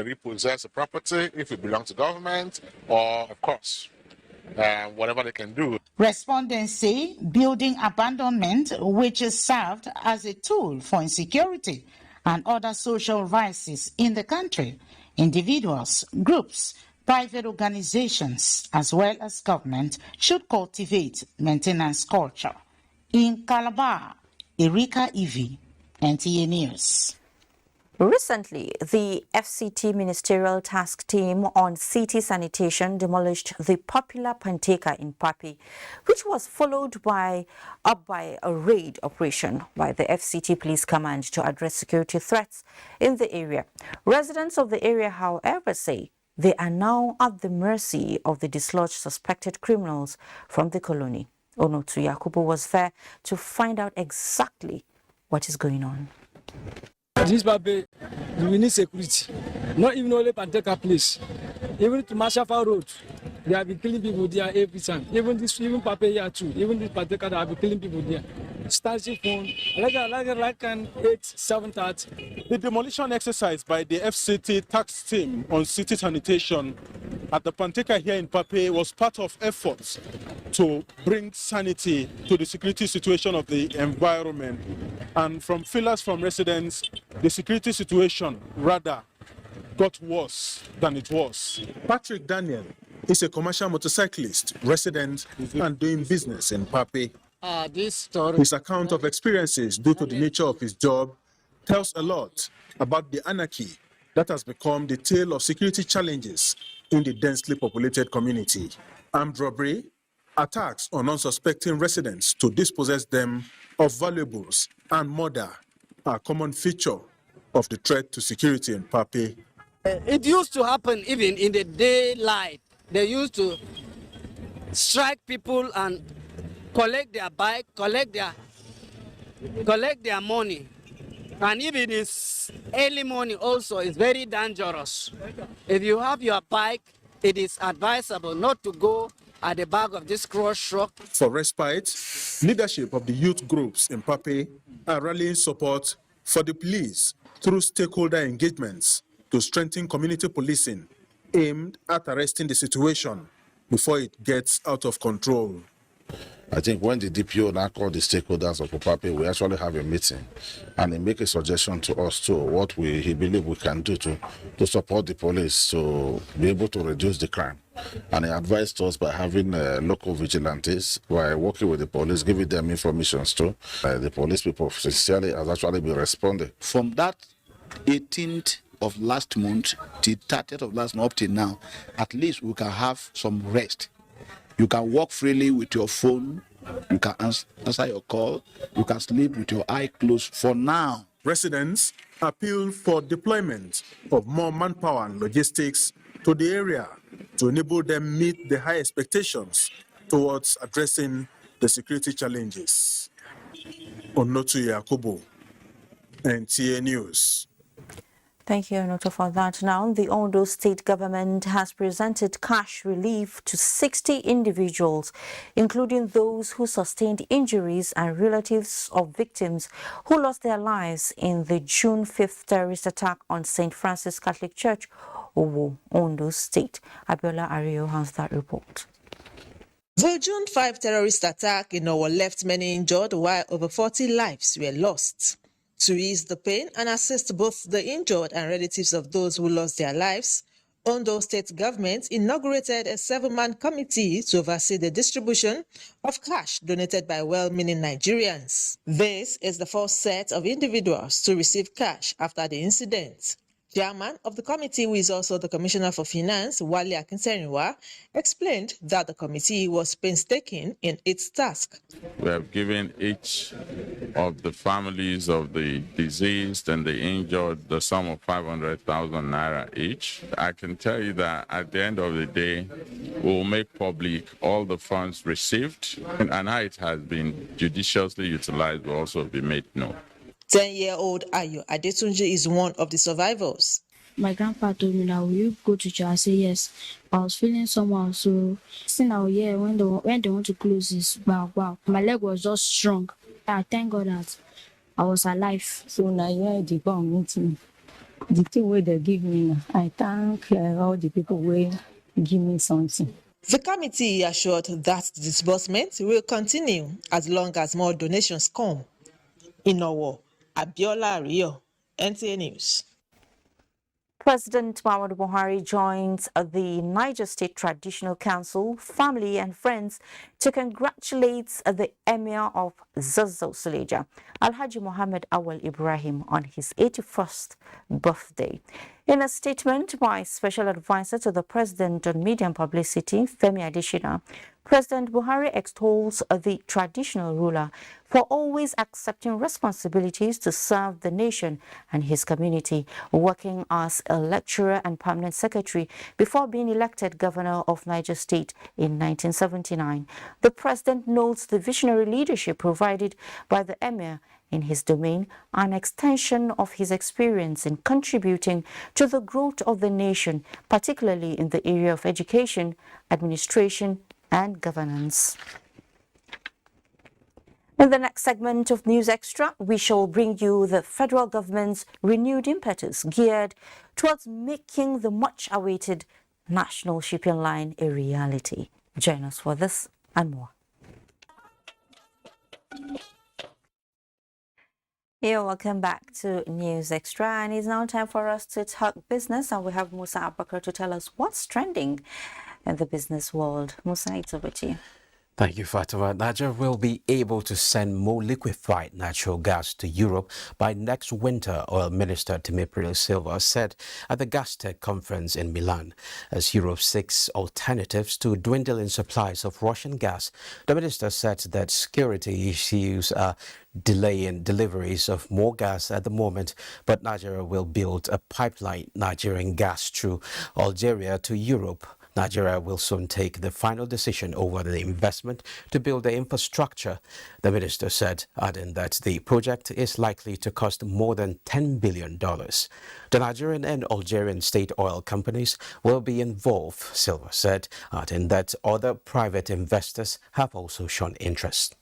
repossess the property if it belongs to government, or, of course, whatever they can do. Respondents say building abandonment, which is served as a tool for insecurity and other social vices in the country, individuals, groups, private organizations, as well as government, should cultivate maintenance culture. In Calabar, Erika Ivy, NTA News. Recently, the FCT Ministerial Task Team on City Sanitation demolished the popular Panteka in Papi, which was followed by a raid operation by the FCT Police Command to address security threats in the area. Residents of the area, however, say they are now at the mercy of the dislodged suspected criminals from the colony. Onotu Yakubu was there to find out exactly what is going on. This Babe, we need security. Not even only Panteka place. Even to Mashafa Road, they have been killing people there every time. Even Pape here too. Even this Panteka, they have been killing people there. Stasi phone, like an 8730. The demolition exercise by the FCT tax team on city sanitation at the Panteka here in Pape was part of efforts to bring sanity to the security situation of the environment. And from feelers from residents, the security situation rather got worse than it was. Patrick Daniel is a commercial motorcyclist, resident and doing business in Pape. His account of experiences due to the nature of his job tells a lot about the anarchy that has become the tale of security challenges in the densely populated community. Armed robbery, attacks on unsuspecting residents to dispossess them of valuables, and murder are a common feature of the threat to security in Pape. It used to happen even in the daylight. They used to strike people and collect their bike, collect their money. And even it's early morning also, it's very dangerous. If you have your bike, it is advisable not to go at the back of this cross truck. For respite, leadership of the youth groups in Pape are rallying support for the police through stakeholder engagements to strengthen community policing aimed at arresting the situation before it gets out of control. I think when the DPO now called the stakeholders of Pape, we actually have a meeting, and he make a suggestion to us too what he believe we can do to support the police to be able to reduce the crime. And he advised us by having local vigilantes, by working with the police, giving them information too. The police people sincerely has actually been responding. From that 18th of last month till 30th of last month up till now, at least we can have some rest. You can walk freely with your phone, you can answer your call, you can sleep with your eye closed for now. Residents appeal for deployment of more manpower and logistics to the area to enable them meet the high expectations towards addressing the security challenges. Onotu Yakubu, NTA News. Thank you, Onoto, for that. Now, the Ondo State government has presented cash relief to 60 individuals, including those who sustained injuries and relatives of victims who lost their lives in the June 5th terrorist attack on St. Francis Catholic Church, Owo, Ondo State. Abiola Ario has that report. The June 5 terrorist attack in Owo left many injured while over 40 lives were lost. To ease the pain and assist both the injured and relatives of those who lost their lives, Ondo State government inaugurated a 7-man committee to oversee the distribution of cash donated by well-meaning Nigerians. This is the first set of individuals to receive cash after the incident. Chairman of the committee, who is also the Commissioner for Finance, Wale Akinseninwa, explained that the committee was painstaking in its task. We have given each of the families of the deceased and the injured the sum of 500,000 naira each. I can tell you that at the end of the day, we will make public all the funds received, and how it has been judiciously utilized will also be made known. 10-year-old Ayo Adetunji is one of the survivors. My grandpa told me that will you go to church? I said yes. I was feeling somehow, so still now when they want to close this, wow, my leg was just strong. I thank God that I was alive. So now the bomb meeting, the thing where they give me, I thank all the people who give me something. The committee assured that the disbursement will continue as long as more donations come. In Owo, Abiola Rio, NTA News. President Muhammadu Buhari joins the Niger State Traditional Council, family and friends to congratulate the Emir of Zazzau Suleja, Alhaji Mohammed Awal Ibrahim, on his 81st birthday. In a statement by Special Advisor to the President on Media and Publicity, Femi Adesina, President Buhari extols the traditional ruler for always accepting responsibilities to serve the nation and his community, working as a lecturer and permanent secretary before being elected governor of Niger State in 1979. The president notes the visionary leadership provided by the emir in his domain, an extension of his experience in contributing to the growth of the nation, particularly in the area of education, administration, and governance. In the next segment of News Extra, we shall bring you the federal government's renewed impetus geared towards making the much-awaited national shipping line a reality. Join us for this and more. Yeah, welcome back to News Extra, and it's now time for us to talk business, and we have Musa Abubakar to tell us what's trending in the business world. Musa, it's over to you. Thank you, Fatima. Nigeria will be able to send more liquefied natural gas to Europe by next winter, Oil Minister Timothy Silva said at the Gastech conference in Milan. As Europe seeks alternatives to dwindling supplies of Russian gas, the minister said that security issues are delaying deliveries of more gas at the moment, but Nigeria will build a pipeline, Nigerian gas through Algeria to Europe. Nigeria will soon take the final decision over the investment to build the infrastructure, the minister said, adding that the project is likely to cost more than $10 billion. The Nigerian and Algerian state oil companies will be involved, Silva said, adding that other private investors have also shown interest.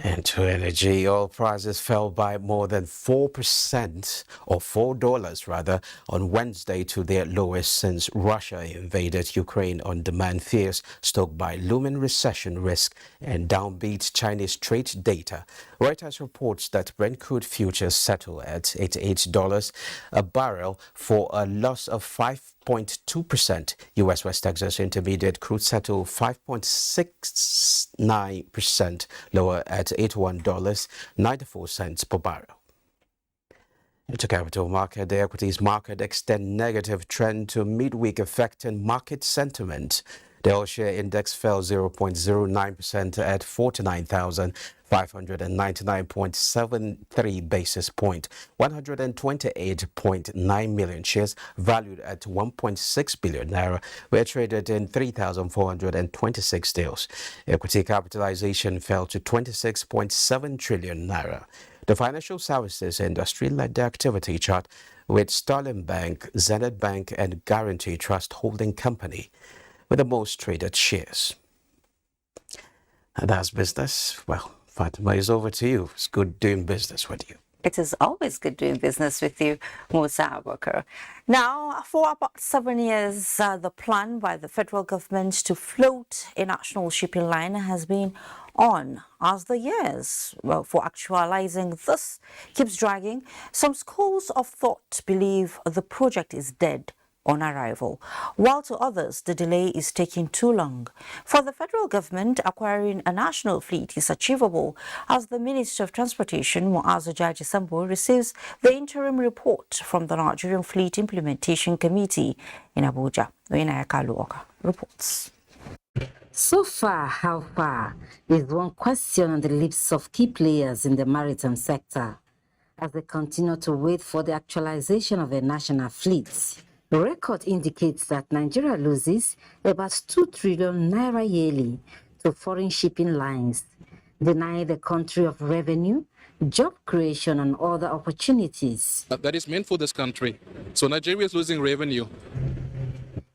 And to energy, oil prices fell by more than 4%, or $4 rather, on Wednesday to their lowest since Russia invaded Ukraine on demand fears stoked by looming recession risk and downbeat Chinese trade data. Reuters reports that Brent crude futures settle at $88 a barrel for a loss of 5.2%. U.S. West Texas Intermediate crude settled 5.69% lower at $81.94 per barrel. Into capital market, the equities market extend negative trend to midweek, affecting market sentiment. The all-share index fell 0.09% at 49,599.73 basis point. 128.9 million shares valued at 1.6 billion naira were traded in 3,426 deals. Equity capitalization fell to 26.7 trillion naira. The financial services industry led the activity chart with Sterling Bank, Zenith Bank and Guarantee Trust Holding Company with the most traded shares. And that's business. Well, Fatima, is over to you. It's good doing business with you. It is always good doing business with you, Musa Abubakar. Now, for about 7 years, the plan by the federal government to float a national shipping line has been on. As the years for actualizing this keeps dragging, some schools of thought believe the project is dead on arrival, while to others the delay is taking too long. For the federal government, acquiring a national fleet is achievable as the Minister of Transportation, Muazu Jaji Sambo, receives the interim report from the Nigerian Fleet Implementation Committee in Abuja. Reports. So far, how far is one question on the lips of key players in the maritime sector as they continue to wait for the actualization of a national fleet. The record indicates that Nigeria loses about 2 trillion naira yearly to foreign shipping lines, denying the country of revenue, job creation and other opportunities. That is meant for this country. So Nigeria is losing revenue.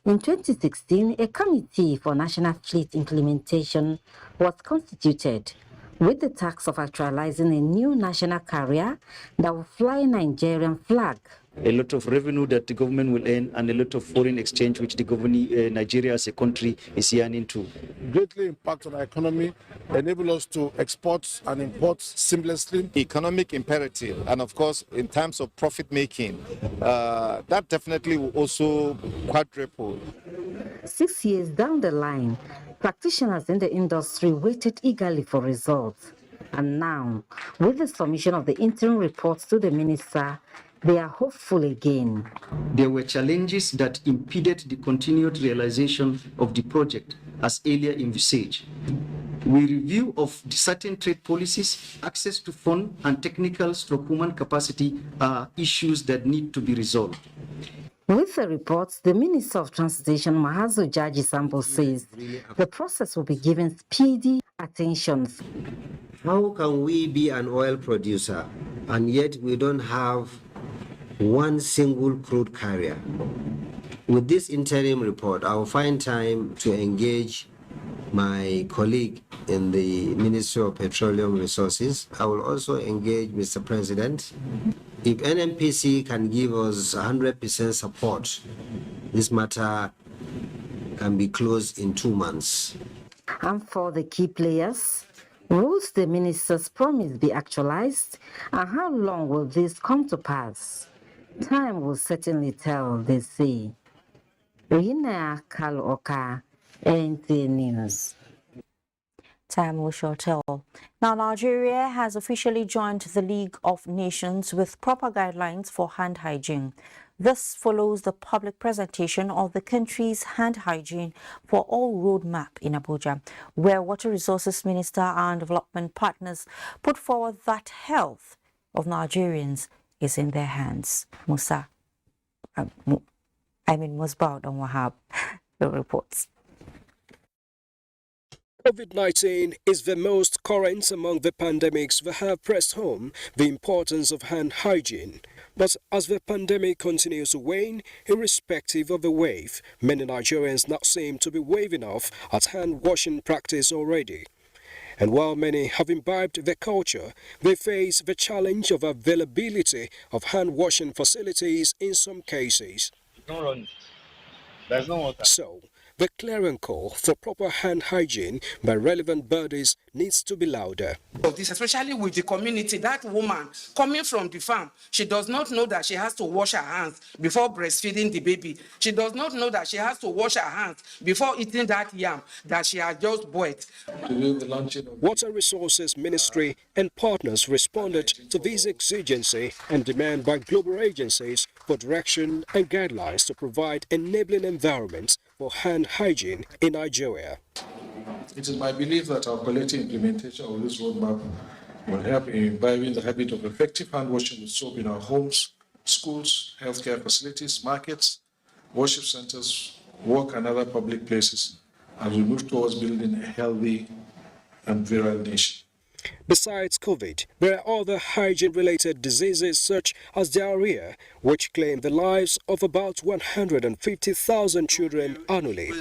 In 2016, a committee for national fleet implementation was constituted with the task of actualizing a new national carrier that will fly a Nigerian flag. A lot of revenue that the government will earn and a lot of foreign exchange which the government, Nigeria as a country is yearning to. Greatly impact on our economy, enable us to export and import seamlessly. Economic imperative, and of course in terms of profit making, that definitely will also quadruple. 6 years down the line, practitioners in the industry waited eagerly for results. And now, with the submission of the interim reports to the minister, they are hopeful again. There were challenges that impeded the continued realization of the project as earlier envisaged. Review of certain trade policies, access to fund and technical/human capacity are issues that need to be resolved. With the reports, the Minister of Transportation, Muazu Jaji Sambo, says the process will be given speedy attention. How can we be an oil producer and yet we don't have one single crude carrier? With this interim report, I will find time to engage my colleague in the Ministry of Petroleum Resources. I will also engage Mr. President. If NNPC can give us 100% support, this matter can be closed in 2 months. And for the key players, will the minister's promise be actualized? And how long will this come to pass? Time will certainly tell, they say. Rina Kaloka, NTA News. Time will shall tell. Now, Nigeria has officially joined the League of Nations with proper guidelines for hand hygiene. This follows the public presentation of the country's hand hygiene for all roadmap in Abuja, where Water Resources Minister and development partners put forward that health of Nigerians is in their hands. Musbao and Wahab, the reports. COVID-19 is the most current among the pandemics that have pressed home the importance of hand hygiene. But as the pandemic continues to wane, irrespective of the wave, many Nigerians now seem to be waving off at hand-washing practice already. And while many have imbibed the culture, they face the challenge of availability of hand-washing facilities in some cases. Don't run. There's no water. So, the clarion call for proper hand hygiene by relevant bodies needs to be louder. This, especially with the community, that woman coming from the farm, she does not know that she has to wash her hands before breastfeeding the baby. She does not know that she has to wash her hands before eating that yam that she has just boiled. Water Resources Ministry and partners responded to this exigency and demand by global agencies for direction and guidelines to provide enabling environments for hand hygiene in Nigeria. It is my belief that our collective implementation of this roadmap will help in imbibing the habit of effective hand washing with soap in our homes, schools, healthcare facilities, markets, worship centers, work and other public places as we move towards building a healthy and virile nation. Besides COVID, there are other hygiene-related diseases such as diarrhea, which claim the lives of about 150,000 children annually.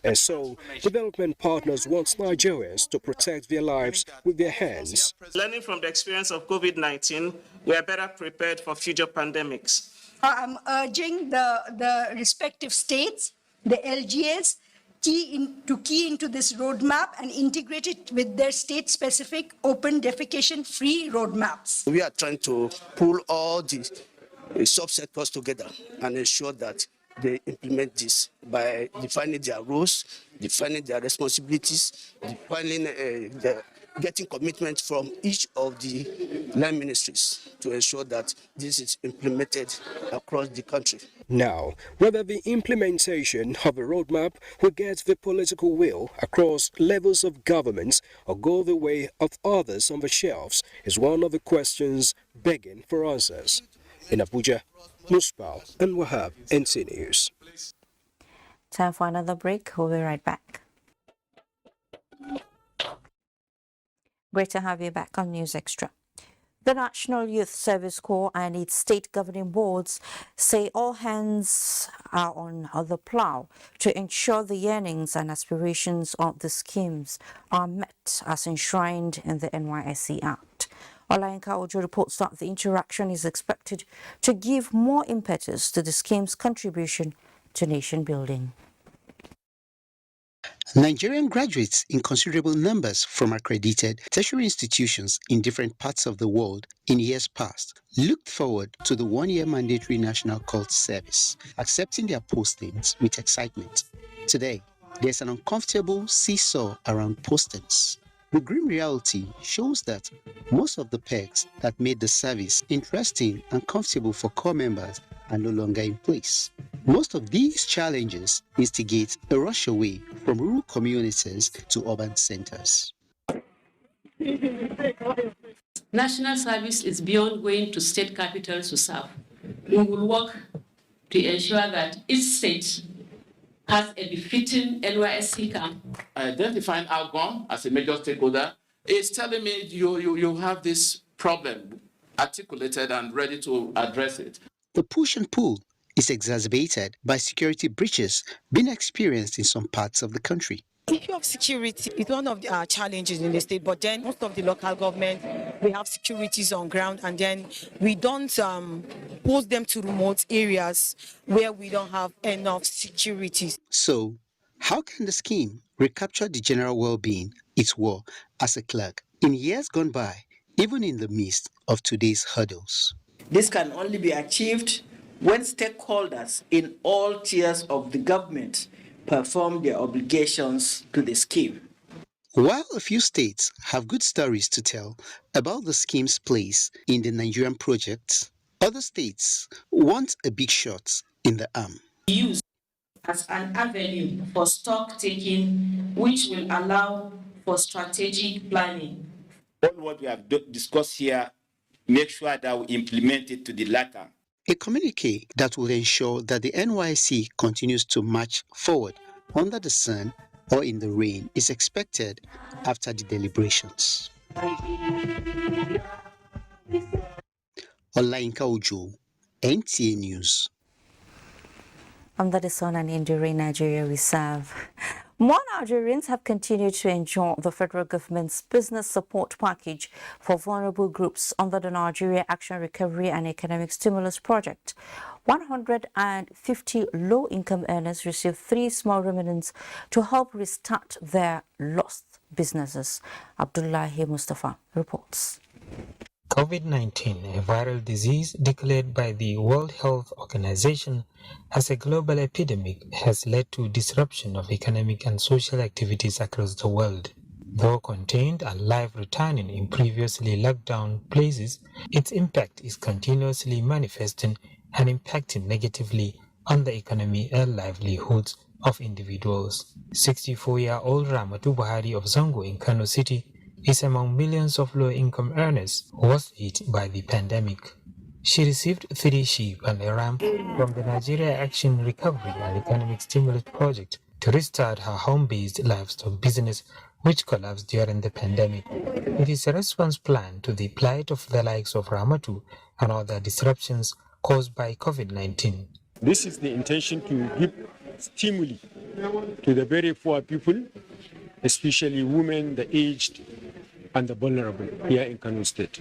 And so, development partners want Nigerians to protect their lives with their hands. Learning from the experience of COVID-19, we are better prepared for future pandemics. I'm urging the respective states, the LGAs, to key into this roadmap and integrate it with their state-specific open defecation-free roadmaps. We are trying to pull all the subsectors together and ensure that they implement this by defining their roles, defining their responsibilities, defining getting commitment from each of the line ministries to ensure that this is implemented across the country. Now, whether the implementation of a roadmap will get the political will across levels of government or go the way of others on the shelves is one of the questions begging for answers. In Abuja, Musbao and Wahab, NTA News. Time for another break. We'll be right back. Great to have you back on News Extra. The National Youth Service Corps and its state governing boards say all hands are on the plough to ensure the yearnings and aspirations of the schemes are met as enshrined in the NYSC Act. Olayinka Ojo reports that the interaction is expected to give more impetus to the scheme's contribution to nation building. Nigerian graduates in considerable numbers from accredited tertiary institutions in different parts of the world in years past looked forward to the one-year mandatory national cult service, accepting their postings with excitement. Today, there's an uncomfortable seesaw around postings. The grim reality shows that most of the perks that made the service interesting and comfortable for corps members are no longer in place. Most of these challenges instigate a rush away from rural communities to urban centers. National service is beyond going to state capitals to serve. We will work to ensure that each state has a befitting NYSC camp. Identifying outbound as a major stakeholder is telling me you have this problem articulated and ready to address it. The push and pull is exacerbated by security breaches being experienced in some parts of the country. Issue of security is one of our challenges in the state, but then most of the local government, we have securities on ground, and then we don't post them to remote areas where we don't have enough security. So, how can the scheme recapture the general well-being it wore as a clerk in years gone by, even in the midst of today's hurdles? This can only be achieved when stakeholders in all tiers of the government perform their obligations to the scheme. While a few states have good stories to tell about the scheme's place in the Nigerian project, other states want a big shot in the arm. Used as an avenue for stock taking, which will allow for strategic planning. All what we have discussed here, make sure that we implement it to the latter. A communique that will ensure that the NYC continues to march forward under the sun or in the rain is expected after the deliberations. Olainka Ojo, NTA News. Under the sun and in the rain, Nigeria we serve. More Nigerians have continued to enjoy the federal government's business support package for vulnerable groups under the Nigeria Action Recovery and Economic Stimulus Project. 150 low-income earners received 3 small remnants to help restart their lost businesses. Abdullahi Mustafa reports. COVID-19, a viral disease declared by the World Health Organization as a global epidemic, has led to disruption of economic and social activities across the world. Though contained and live returning in previously locked down places, its impact is continuously manifesting and impacting negatively on the economy and livelihoods of individuals. 64-year-old Ramatu Buhari of Zango in Kano City is among millions of low-income earners who was hit by the pandemic. She received 3 sheep and a ram from the Nigeria Action Recovery and Economic Stimulus Project to restart her home-based livestock business, which collapsed during the pandemic. It is a response plan to the plight of the likes of Ramatu and other disruptions caused by COVID-19. This is the intention to give stimuli to the very poor people, especially women, the aged, and the vulnerable here in Kano State.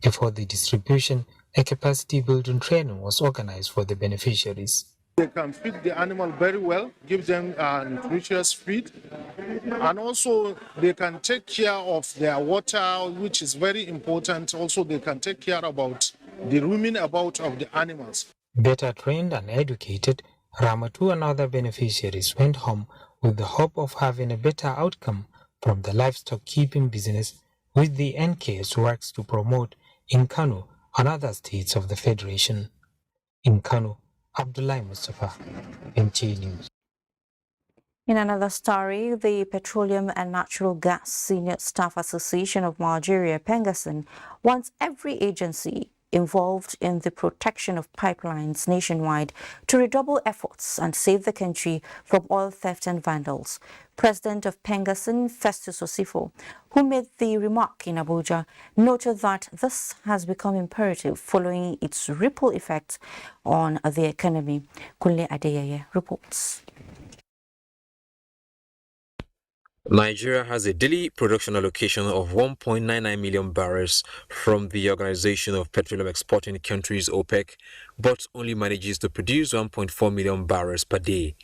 Before the distribution, a capacity building training was organized for the beneficiaries. They can feed the animal very well, give them nutritious feed, and also they can take care of their water, which is very important. Also, they can take care about the roaming about of the animals. Better trained and educated, Ramatu and other beneficiaries went home with the hope of having a better outcome from the livestock keeping business, which the NKS works to promote in Kano and other states of the Federation. In Kano, Abdullahi Mustafa, NTA News. In another story, the Petroleum and Natural Gas Senior Staff Association of Nigeria, Pengasin, wants every agency involved in the protection of pipelines nationwide to redouble efforts and save the country from oil theft and vandals. President of Pengasin, Festus Osifo, who made the remark in Abuja, noted that this has become imperative following its ripple effect on the economy. Kunle Adeyeye reports. Nigeria has a daily production allocation of 1.99 million barrels from the Organization of Petroleum Exporting Countries, OPEC, but only manages to produce 1.4 million barrels per day.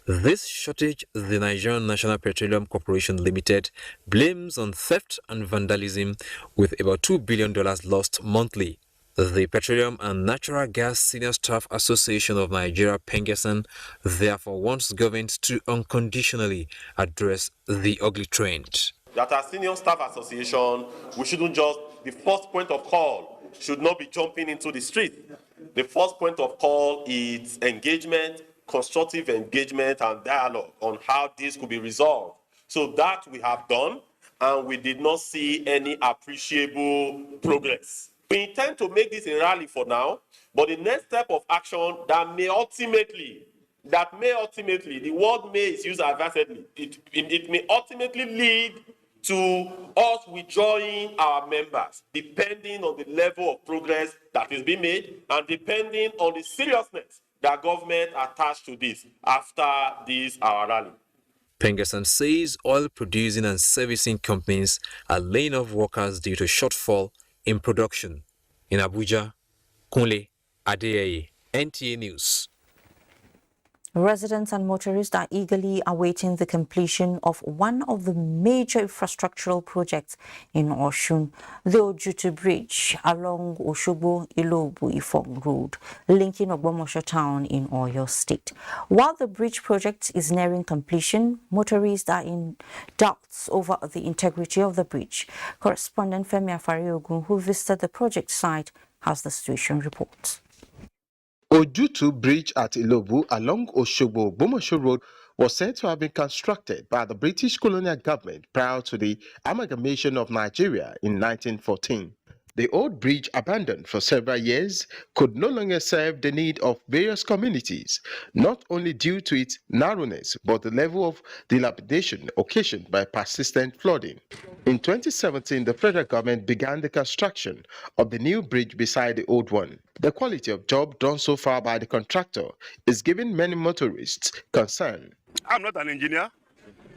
This shortage, the Nigerian National Petroleum Corporation Limited blames on theft and vandalism, with about $2 billion lost monthly. The Petroleum and Natural Gas Senior Staff Association of Nigeria, Pengasin, therefore wants government to unconditionally address the ugly trend. That as Senior Staff Association, we shouldn't just, the first point of call should not be jumping into the street. The first point of call is engagement, constructive engagement and dialogue on how this could be resolved. So that we have done, and we did not see any appreciable progress. We intend to make this a rally for now, but the next step of action that may ultimately, the word may is used advisedly, it may ultimately lead to us withdrawing our members, depending on the level of progress that is being made and depending on the seriousness that government attached to this after this our rally. Pengerson says oil producing and servicing companies are laying off workers due to shortfall in production. In Abuja, Kunle Adeyeye, NTA News. Residents and motorists are eagerly awaiting the completion of one of the major infrastructural projects in Osun, the Ojutu Bridge along Osogbo-Ilobu-Ifong Road, linking Ogbomosho town in Oyo State. While the bridge project is nearing completion, motorists are in doubts over the integrity of the bridge. Correspondent Femi Afariogun, who visited the project site, has the situation report. Ojutu Bridge at Ilobu along Osogbo-Ogbomoso Road was said to have been constructed by the British colonial government prior to the amalgamation of Nigeria in 1914. The old bridge, abandoned for several years, could no longer serve the need of various communities, not only due to its narrowness, but the level of dilapidation occasioned by persistent flooding. In 2017, the federal government began the construction of the new bridge beside the old one. The quality of job done so far by the contractor is giving many motorists concern. I'm not an engineer,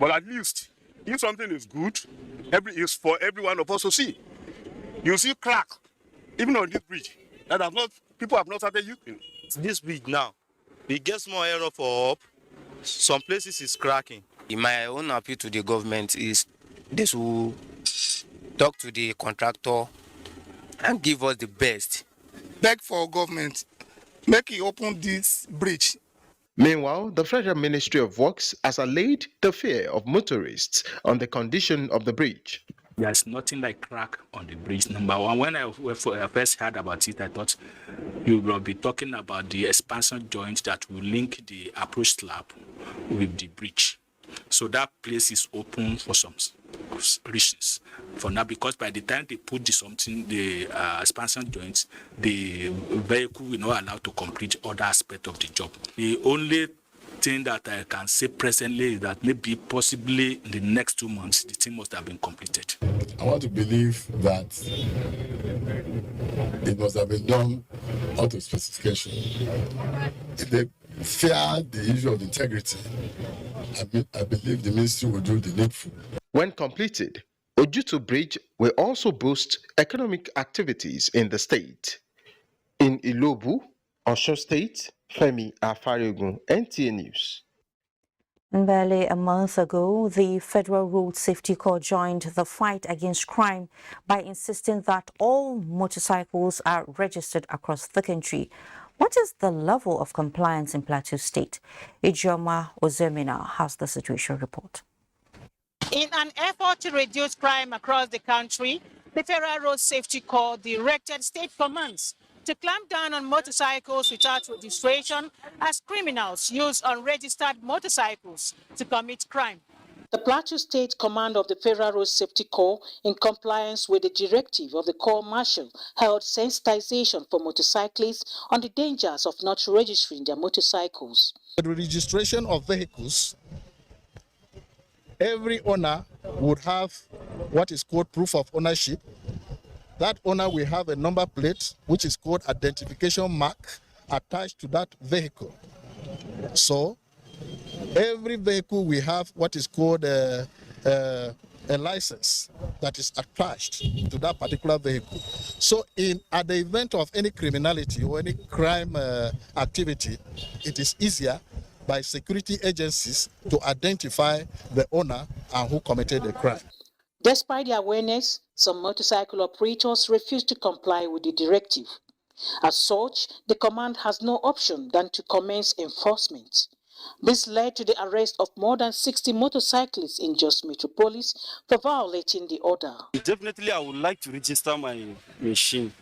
but at least if something is good, it's for every one of us to see. You see crack, even on this bridge, people have not started using. This bridge now, it gets more error for up. Some places is cracking. My own appeal to the government is they should talk to the contractor and give us the best. Beg for government, make it open this bridge. Meanwhile, the Federal Ministry of Works has allayed the fear of motorists on the condition of the bridge. There's nothing like crack on the bridge. Number one, when I first heard about it, I thought you will be talking about the expansion joint that will link the approach slab with the bridge. So that place is open for some reasons for now, because by the time they put the expansion joints, the vehicle will not allow to complete other aspects of the job. The only thing that I can say presently is that maybe possibly in the next 2 months, the thing must have been completed. I want to believe that it must have been done out to specification. If they fear the issue of integrity, I believe the ministry will do the needful. When completed, Ojutu Bridge will also boost economic activities in the state. In Ilobu, Osun State, Femi Afariogun, NTA News. Barely a month ago, the Federal Road Safety Corps joined the fight against crime by insisting that all motorcycles are registered across the country. What is the level of compliance in Plateau State? Ijoma Ozemina has the situation report. In an effort to reduce crime across the country, the Federal Road Safety Corps directed state commands to clamp down on motorcycles without registration as criminals use unregistered motorcycles to commit crime. The Plateau State Command of the Federal Road Safety Corps, in compliance with the directive of the Corps Marshal, held sensitization for motorcyclists on the dangers of not registering their motorcycles. The registration of vehicles, every owner would have what is called proof of ownership. That owner will have a number plate, which is called identification mark, attached to that vehicle. So every vehicle will have what is called a license that is attached to that particular vehicle. So at the event of any criminality or any crime activity, it is easier by security agencies to identify the owner and who committed the crime. Despite the awareness, some motorcycle operators refuse to comply with the directive. As such, the command has no option than to commence enforcement. This led to the arrest of more than 60 motorcyclists in Jos Metropolis for violating the order. Definitely, I would like to register my machine.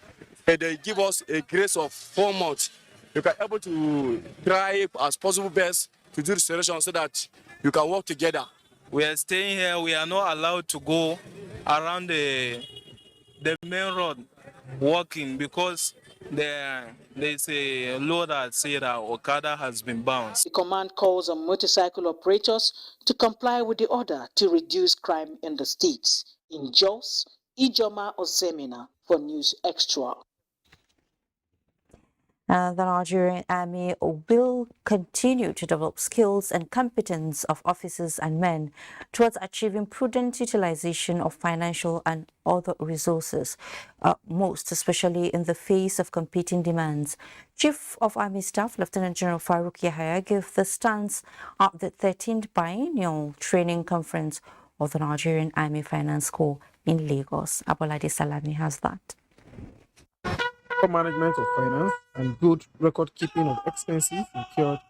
And they give us a grace of 4 months. You can be able to try as possible best to do restoration so that you can work together. We are staying here. We are not allowed to go around the main road walking because there's a law that says that Okada has been bounced. The command calls on motorcycle operators to comply with the order to reduce crime in the states. In Jos, Ijoma Ozemina for News Extra. The Nigerian Army will continue to develop skills and competence of officers and men towards achieving prudent utilization of financial and other resources, most especially in the face of competing demands. Chief of Army Staff Lieutenant General Farouk Yahaya gave the stance at the 13th Biennial Training Conference of the Nigerian Army Finance Corps in Lagos. Abolade Salami has that. Management of finance and good record keeping of expenses incurred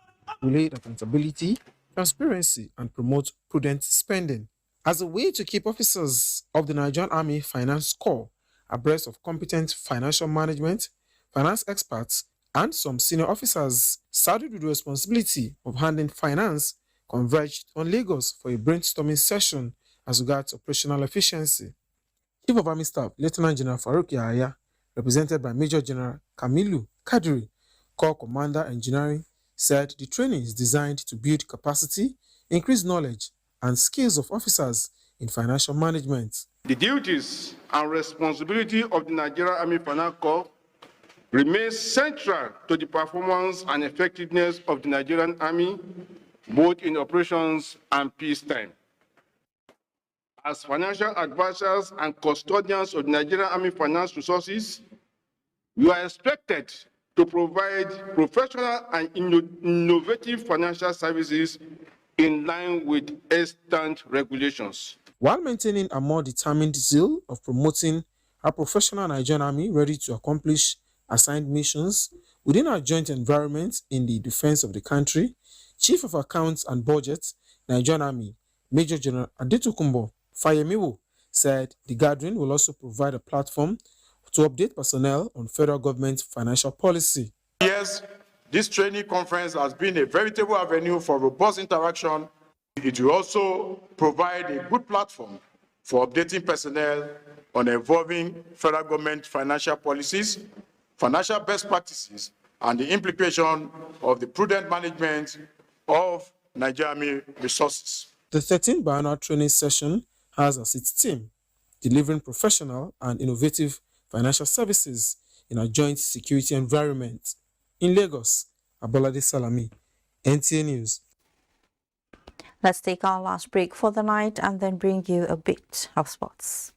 relate accountability, transparency, and promote prudent spending as a way to keep officers of the Nigerian Army Finance Corps abreast of competent financial management. Finance experts and some senior officers saddled with the responsibility of handling finance converged on Lagos for a brainstorming session as regards operational efficiency. Chief of Army Staff Lieutenant General Farouk Yahaya, represented by Major General Kamilu Kadri, Corps Commander Engineering, said the training is designed to build capacity, increase knowledge and skills of officers in financial management. The duties and responsibility of the Nigerian Army Finance Corps remain central to the performance and effectiveness of the Nigerian Army, both in operations and peacetime. As financial advisors and custodians of the Nigerian Army finance resources, you are expected to provide professional and innovative financial services in line with extant regulations. While maintaining a more determined zeal of promoting a professional Nigerian Army ready to accomplish assigned missions within our joint environment in the defense of the country, Chief of Accounts and Budget, Nigerian Army, Major General Adetokunbo Fayemiwo, said the gathering will also provide a platform to update personnel on federal government financial policy. Yes, this training conference has been a veritable avenue for robust interaction. It will also provide a good platform for updating personnel on evolving federal government financial policies, financial best practices, and the implication of the prudent management of Nigerian resources. The 13th biennial training session has as its theme delivering professional and innovative financial services in a joint security environment. In Lagos, Abolade Salami, NTA News. Let's take our last break for the night and then bring you a bit of sports.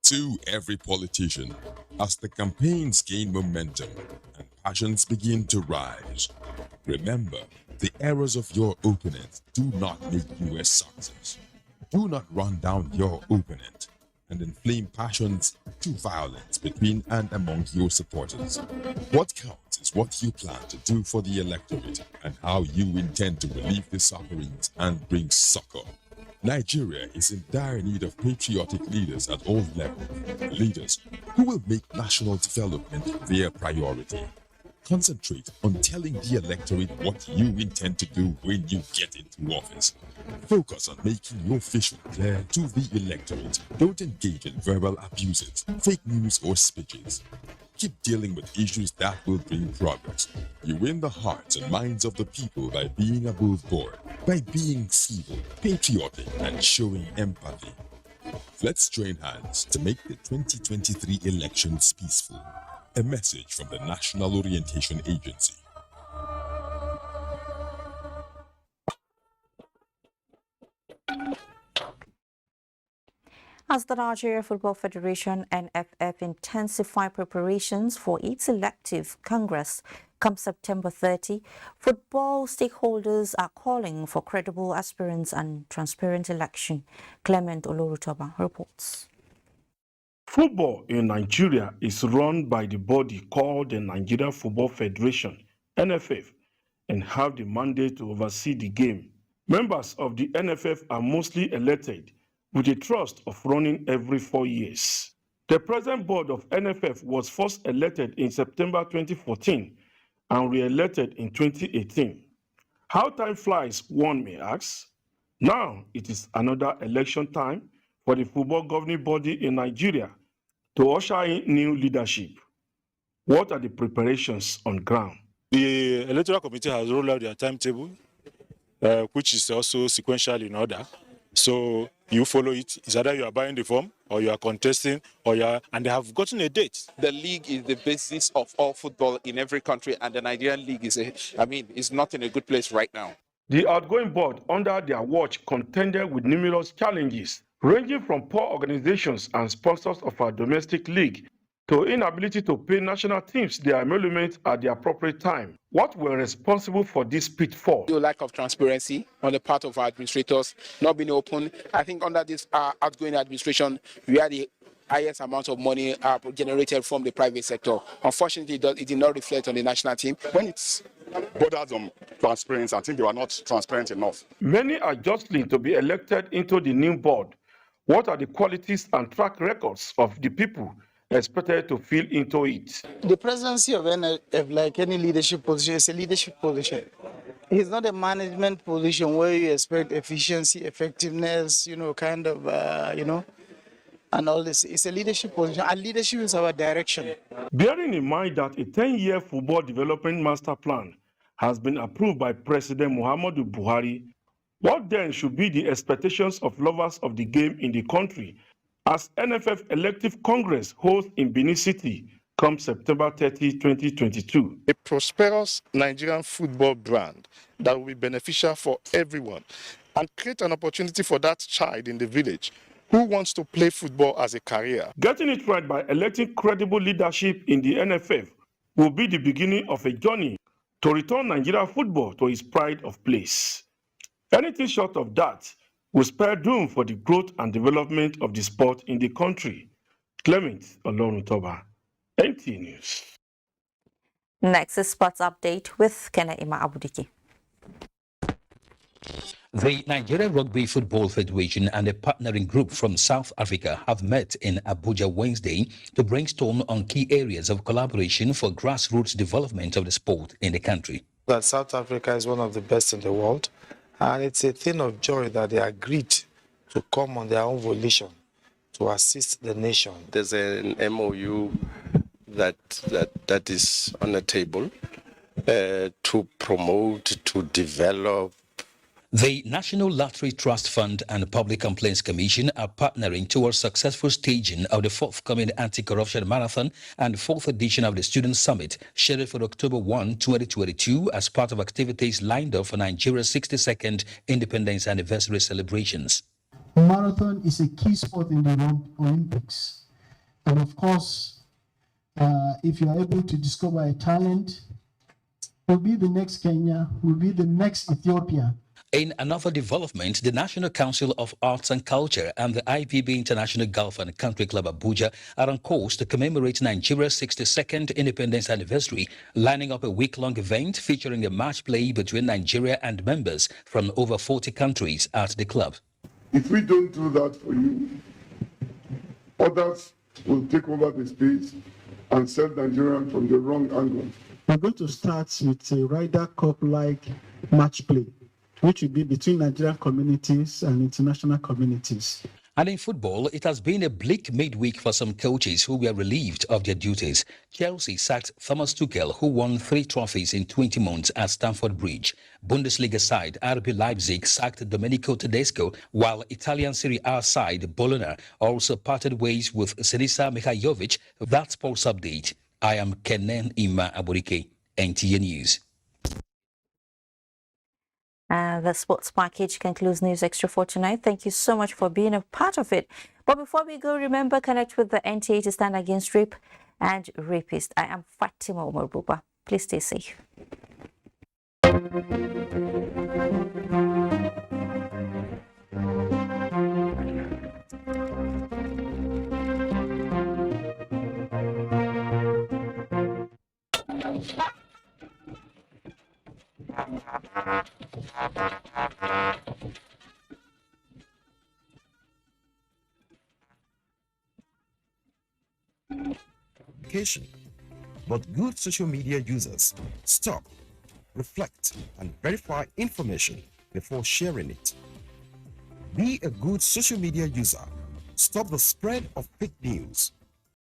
To every politician, as the campaigns gain momentum and passions begin to rise, remember, the errors of your opponent do not make you a success. Do not run down your opponent and inflame passions to violence between and among your supporters. What counts is what you plan to do for the electorate and how you intend to relieve the sufferings and bring succor. Nigeria is in dire need of patriotic leaders at all levels, leaders who will make national development their priority. Concentrate on telling the electorate what you intend to do when you get into office. Focus on making your vision clear to the electorate. Don't engage in verbal abuses, fake news or speeches. Keep dealing with issues that will bring progress. You win the hearts and minds of the people by being above board, by being civil, patriotic, and showing empathy. Let's join hands to make the 2023 elections peaceful. A message from the National Orientation Agency. As the Nigeria Football Federation NFF intensify preparations for its elective Congress come September 30, football stakeholders are calling for credible aspirants and transparent election. Clement Olorutoba reports. Football in Nigeria is run by the body called the Nigeria Football Federation, NFF, and have the mandate to oversee the game. Members of the NFF are mostly elected with a trust of running every 4 years. The present board of NFF was first elected in September 2014 and re-elected in 2018. How time flies, one may ask. Now it is another election time for the football governing body in Nigeria to usher in new leadership. What are the preparations on ground? The electoral committee has rolled out their timetable, which is also sequential in order. So you follow it. It's either you are buying the form or you are contesting and they have gotten a date. The league is the basis of all football in every country, and the Nigerian league is not in a good place right now. The outgoing board under their watch contended with numerous challenges, ranging from poor organizations and sponsors of our domestic league to inability to pay national teams their emoluments at the appropriate time. What were responsible for this pitfall? The lack of transparency on the part of our administrators, not being open. I think under this outgoing administration, we had the highest amount of money generated from the private sector. Unfortunately, it did not reflect on the national team. When it's borders on transparency, I think they were not transparent enough. Many are jostling to be elected into the new board. What are the qualities and track records of the people expected to fill into it? The presidency of like any leadership position is a leadership position. It's not a management position where you expect efficiency, effectiveness, and all this. It's a leadership position, and leadership is our direction. Bearing in mind that a 10-year football development master plan has been approved by President Muhammadu Buhari, what then should be the expectations of lovers of the game in the country as NFF Elective Congress holds in Benin City come September 30, 2022? A prosperous Nigerian football brand that will be beneficial for everyone and create an opportunity for that child in the village who wants to play football as a career. Getting it right by electing credible leadership in the NFF will be the beginning of a journey to return Nigeria football to its pride of place. Anything short of that will spell doom for the growth and development of the sport in the country. Clement Olorutoba, NTA News. Next is Sports Update with Kenaima Abudiki. The Nigerian Rugby Football Federation and a partnering group from South Africa have met in Abuja Wednesday to brainstorm on key areas of collaboration for grassroots development of the sport in the country. That South Africa is one of the best in the world, and it's a thing of joy that they agreed to come on their own volition to assist the nation. There's an MOU that is on the table to promote, to develop. The National Lottery Trust Fund and Public Complaints Commission are partnering towards successful staging of the forthcoming Anti-Corruption Marathon and 4th edition of the Student Summit, scheduled for October 1, 2022, as part of activities lined up for Nigeria's 62nd Independence Anniversary celebrations. Marathon is a key sport in the Olympics. And of course, if you are able to discover a talent, will be the next Kenya, will be the next Ethiopia. In another development, the National Council of Arts and Culture and the IPB International Golf and Country Club Abuja are on course to commemorate Nigeria's 62nd Independence Anniversary, lining up a week-long event featuring a match play between Nigeria and members from over 40 countries at the club. If we don't do that for you, others will take over the space and sell Nigeria from the wrong angle. We're going to start with a Ryder Cup-like match play, which will be between Nigerian communities and international communities. And in football, it has been a bleak midweek for some coaches who were relieved of their duties. Chelsea sacked Thomas Tuchel, who won 3 trophies in 20 months at Stamford Bridge. Bundesliga side RB Leipzig sacked Domenico Tedesco, while Italian Serie A side Bologna also parted ways with Sinisa Mihajlovic. That's Sports Update. I am Kenan Ima Aburike, NTA News. The sports package concludes News Extra for tonight. Thank you so much for being a part of it. But before we go, remember, connect with the NTA to stand against rape and rapists. I am Fatima Omar Buba. Please stay safe. But good social media users stop, reflect, and verify information before sharing it. Be a good social media user. Stop the spread of fake news,